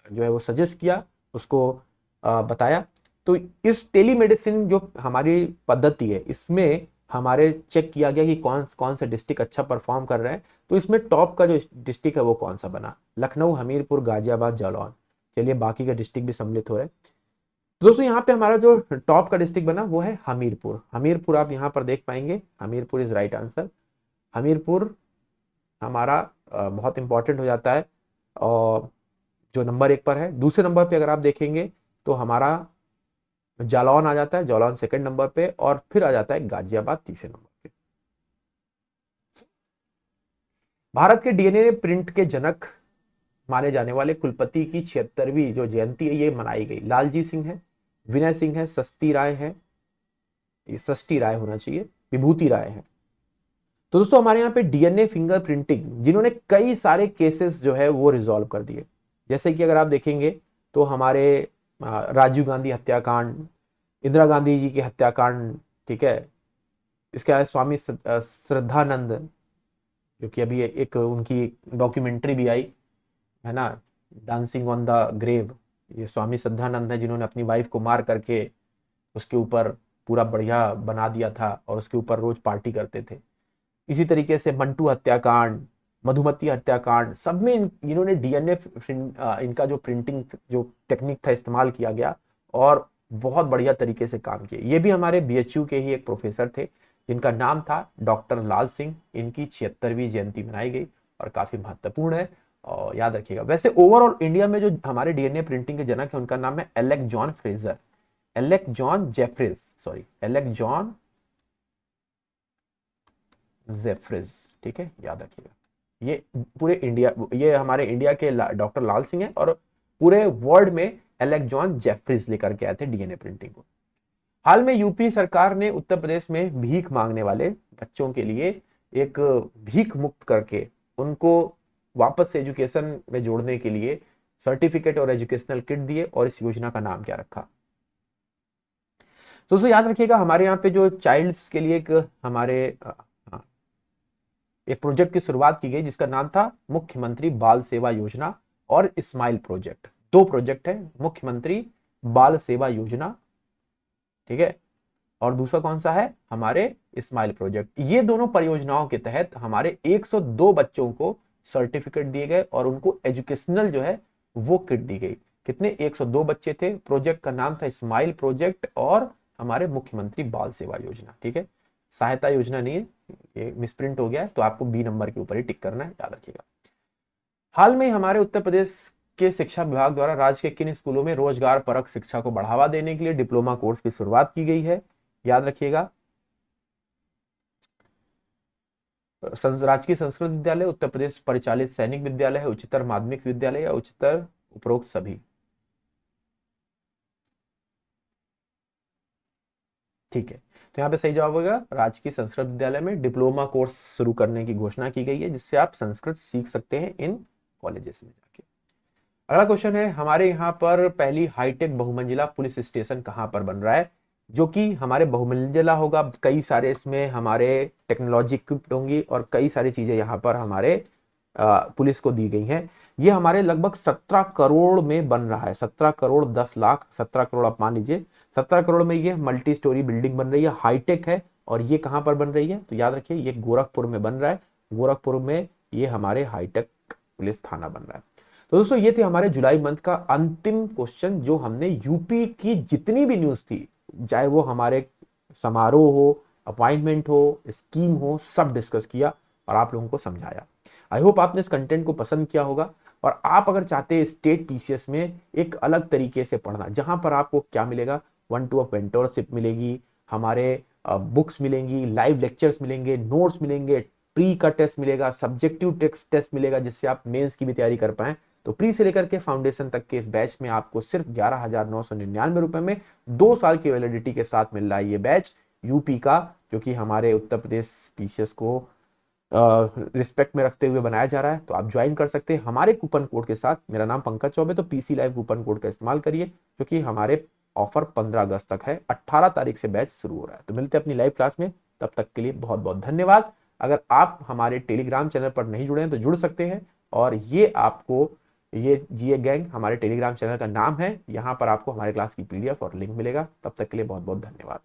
जो है वो सजेस्ट किया, उसको बताया। तो इस टेली मेडिसिन जो हमारी पद्धति है इसमें हमारे चेक किया गया कि कौन कौन सा डिस्ट्रिक्ट अच्छा परफॉर्म कर रहे हैं। तो इसमें टॉप का जो डिस्ट्रिक्ट है वो कौन सा बना? लखनऊ, हमीरपुर, गाजियाबाद, जालौन। चलिए बाकी के डिस्ट्रिक्ट भी सम्मिलित हो रहे हैं। दोस्तों यहाँ पे हमारा जो टॉप का डिस्ट्रिक्ट बना वो है हमीरपुर। हमीरपुर आप यहाँ पर देख पाएंगे, Hamirpur is right answer. Hamirpur हमारा बहुत इंपॉर्टेंट हो जाता है और जो नंबर 1 पर है। दूसरे नंबर पे अगर आप देखेंगे तो हमारा जालौन आ जाता है, जालौन सेकंड नंबर पे, और फिर आ जाता है गाजियाबाद तीसरे नंबर पे। भारत के डीएनए प्रिंट के जनक माने जाने वाले कुलपति की 76वीं जो जयंती है ये मनाई गई। लालजी सिंह है, विनय सिंह है, सस्ती राय है, ये सृष्टि राय होना चाहिए, विभूति राय है। तो दोस्तों हमारे यहाँ पे डीएनए फिंगर प्रिंटिंग जिन्होंने कई सारे केसेस जो है वो रिजॉल्व कर दिए। जैसे कि अगर आप देखेंगे तो हमारे राजीव गांधी हत्याकांड, इंदिरा गांधी जी के हत्याकांड, ठीक है, इसके बाद स्वामी श्रद्धानंद जो कि अभी एक उनकी डॉक्यूमेंट्री भी आई है ना, डांसिंग ऑन द ग्रेव। ये स्वामी श्रद्धानंद है जिन्होंने अपनी वाइफ को मार करके उसके ऊपर पूरा बढ़िया बना दिया था और उसके ऊपर रोज पार्टी करते थे। इसी तरीके से मंटू हत्याकांड, मधुमती हत्याकांड, सब में इन्होंने डीएनए इनका जो प्रिंटिंग जो टेक्निक था इस्तेमाल किया गया और बहुत बढ़िया तरीके से काम किए। ये भी हमारे बीएचयू के ही एक प्रोफेसर थे जिनका नाम था डॉक्टर लाल सिंह। इनकी 76वीं जयंती मनाई गई और काफी महत्वपूर्ण है और याद रखिएगा। वैसे ओवरऑल इंडिया में जो हमारे डीएनए प्रिंटिंग के जनक है उनका नाम है Alec John Fraser, Alec John Jeffreys, sorry Alec John Jeffreys, ठीक है, याद रखिएगा। ये पूरे इंडिया, ये हमारे इंडिया के डॉक्टर लाल सिंह है और पूरे वर्ल्ड में एलेक जॉन जेफ्रिज लेकर के आए थे डीएनए प्रिंटिंग को। हाल में यूपी सरकार ने उत्तर प्रदेश में भीख मांगने वाले बच्चों के लिए एक भीख मुक्त करके उनको वापस से एजुकेशन में जोड़ने के लिए सर्टिफिकेट और एजुकेशनल किट दिए और इस योजना का नाम क्या रखा? दोस्तों याद रखिएगा हमारे यहाँ पे जो चाइल्ड्स के लिए एक प्रोजेक्ट की शुरुआत की गई जिसका नाम था मुख्यमंत्री बाल सेवा योजना और स्माइल प्रोजेक्ट। 2 प्रोजेक्ट है, मुख्यमंत्री बाल सेवा योजना, ठीक है, और दूसरा कौन सा है? हमारे स्माइल प्रोजेक्ट। ये दोनों परियोजनाओं के तहत हमारे 102 बच्चों को सर्टिफिकेट दिए गए और उनको एजुकेशनल जो है वो किट दी गई। कितने? 102 बच्चे थे। प्रोजेक्ट का नाम था स्माइल प्रोजेक्ट और हमारे मुख्यमंत्री बाल सेवा योजना, ठीक है, सहायता योजना नहीं है, ये मिसप्रिंट हो गया है, तो आपको बी नंबर के ऊपर ही टिक करना है, याद रखिएगा। हाल में हमारे उत्तर प्रदेश के शिक्षा विभाग द्वारा राज्य के किन स्कूलों में रोजगार परक शिक्षा को बढ़ावा देने के लिए डिप्लोमा कोर्स की शुरुआत की गई है? याद रखिएगा, राजकीय संस्कृत विद्यालय, उत्तर प्रदेश परिचालित सैनिक विद्यालय है, उच्चतर माध्यमिक विद्यालय या उच्चतर उपरोक्त सभी। ठीक है, तो यहाँ पे सही जवाब होगा राजकीय संस्कृत विद्यालय में डिप्लोमा कोर्स शुरू करने की घोषणा की गई है, जिससे आप संस्कृत सीख सकते हैं इन कॉलेजेस में जाके। अगला क्वेश्चन है, हमारे यहाँ पर पहली हाईटेक बहुमंजिला पुलिस स्टेशन कहाँ पर बन रहा है? जो कि हमारे बहुमंजिला होगा, कई सारे इसमें हमारे टेक्नोलॉजी इक्विप्ड होंगी और कई सारी चीजें यहाँ पर हमारे पुलिस को दी गई हैं। ये हमारे लगभग 17 करोड़ में बन रहा है, 17 करोड़ 10 लाख, 17 करोड़ आप मान लीजिए, 17 करोड़ में ये मल्टी स्टोरी बिल्डिंग बन रही है, हाईटेक है। और ये कहां पर बन रही है? तो याद रखिए ये गोरखपुर में बन रहा है, गोरखपुर में ये हमारे हाईटेक पुलिस थाना बन रहा है। तो दोस्तों ये थे हमारे जुलाई मंथ का अंतिम क्वेश्चन, जो हमने यूपी की जितनी भी न्यूज थी, चाहे वो हमारे समारोह हो, अपॉइंटमेंट हो, स्कीम हो, सब डिस्कस किया और आप लोगों को समझाया। आई होप आपने इस कंटेंट को पसंद किया होगा। और आप अगर चाहते हैं स्टेट पीसीएस में एक अलग तरीके से पढ़ना, जहां पर आपको क्या मिलेगा, 1-to-1 मेंटरशिप मिलेगी, हमारे बुक्स मिलेंगी, लाइव लेक्चर्स मिलेंगे, नोट्स मिलेंगे, प्री का टेस्ट मिलेगा, सब्जेक्टिव टेस्ट मिलेगा, जिससे आप मेंस की भी तैयारी कर पाएं। तो प्री से लेकर के फाउंडेशन तक के इस बैच में आपको सिर्फ 11,999 रुपए में 2 साल की वैलिडिटी के साथ मिल रहा है ये बैच यूपी का, जो कि हमारे उत्तर प्रदेश पीसीएस को रिस्पेक्ट में रखते हुए बनाया जा रहा है। तो आप ज्वाइन कर सकते हैं हमारे कूपन कोड के साथ। मेरा नाम पंकज चौबे, तो पीसी लाइव कूपन कोड का इस्तेमाल करिए, क्योंकि हमारे ऑफर 15 अगस्त तक है, 18 तारीख से बैच शुरू हो रहा है। तो मिलते हैं अपनी लाइव क्लास में, तब तक के लिए बहुत बहुत धन्यवाद। अगर आप हमारे टेलीग्राम चैनल पर नहीं जुड़े हैं तो जुड़ सकते हैं, और ये आपको ये जीए गैंग हमारे टेलीग्राम चैनल का नाम है, यहाँ पर आपको हमारे क्लास की पीडीएफ और लिंक मिलेगा। तब तक के लिए बहुत बहुत धन्यवाद।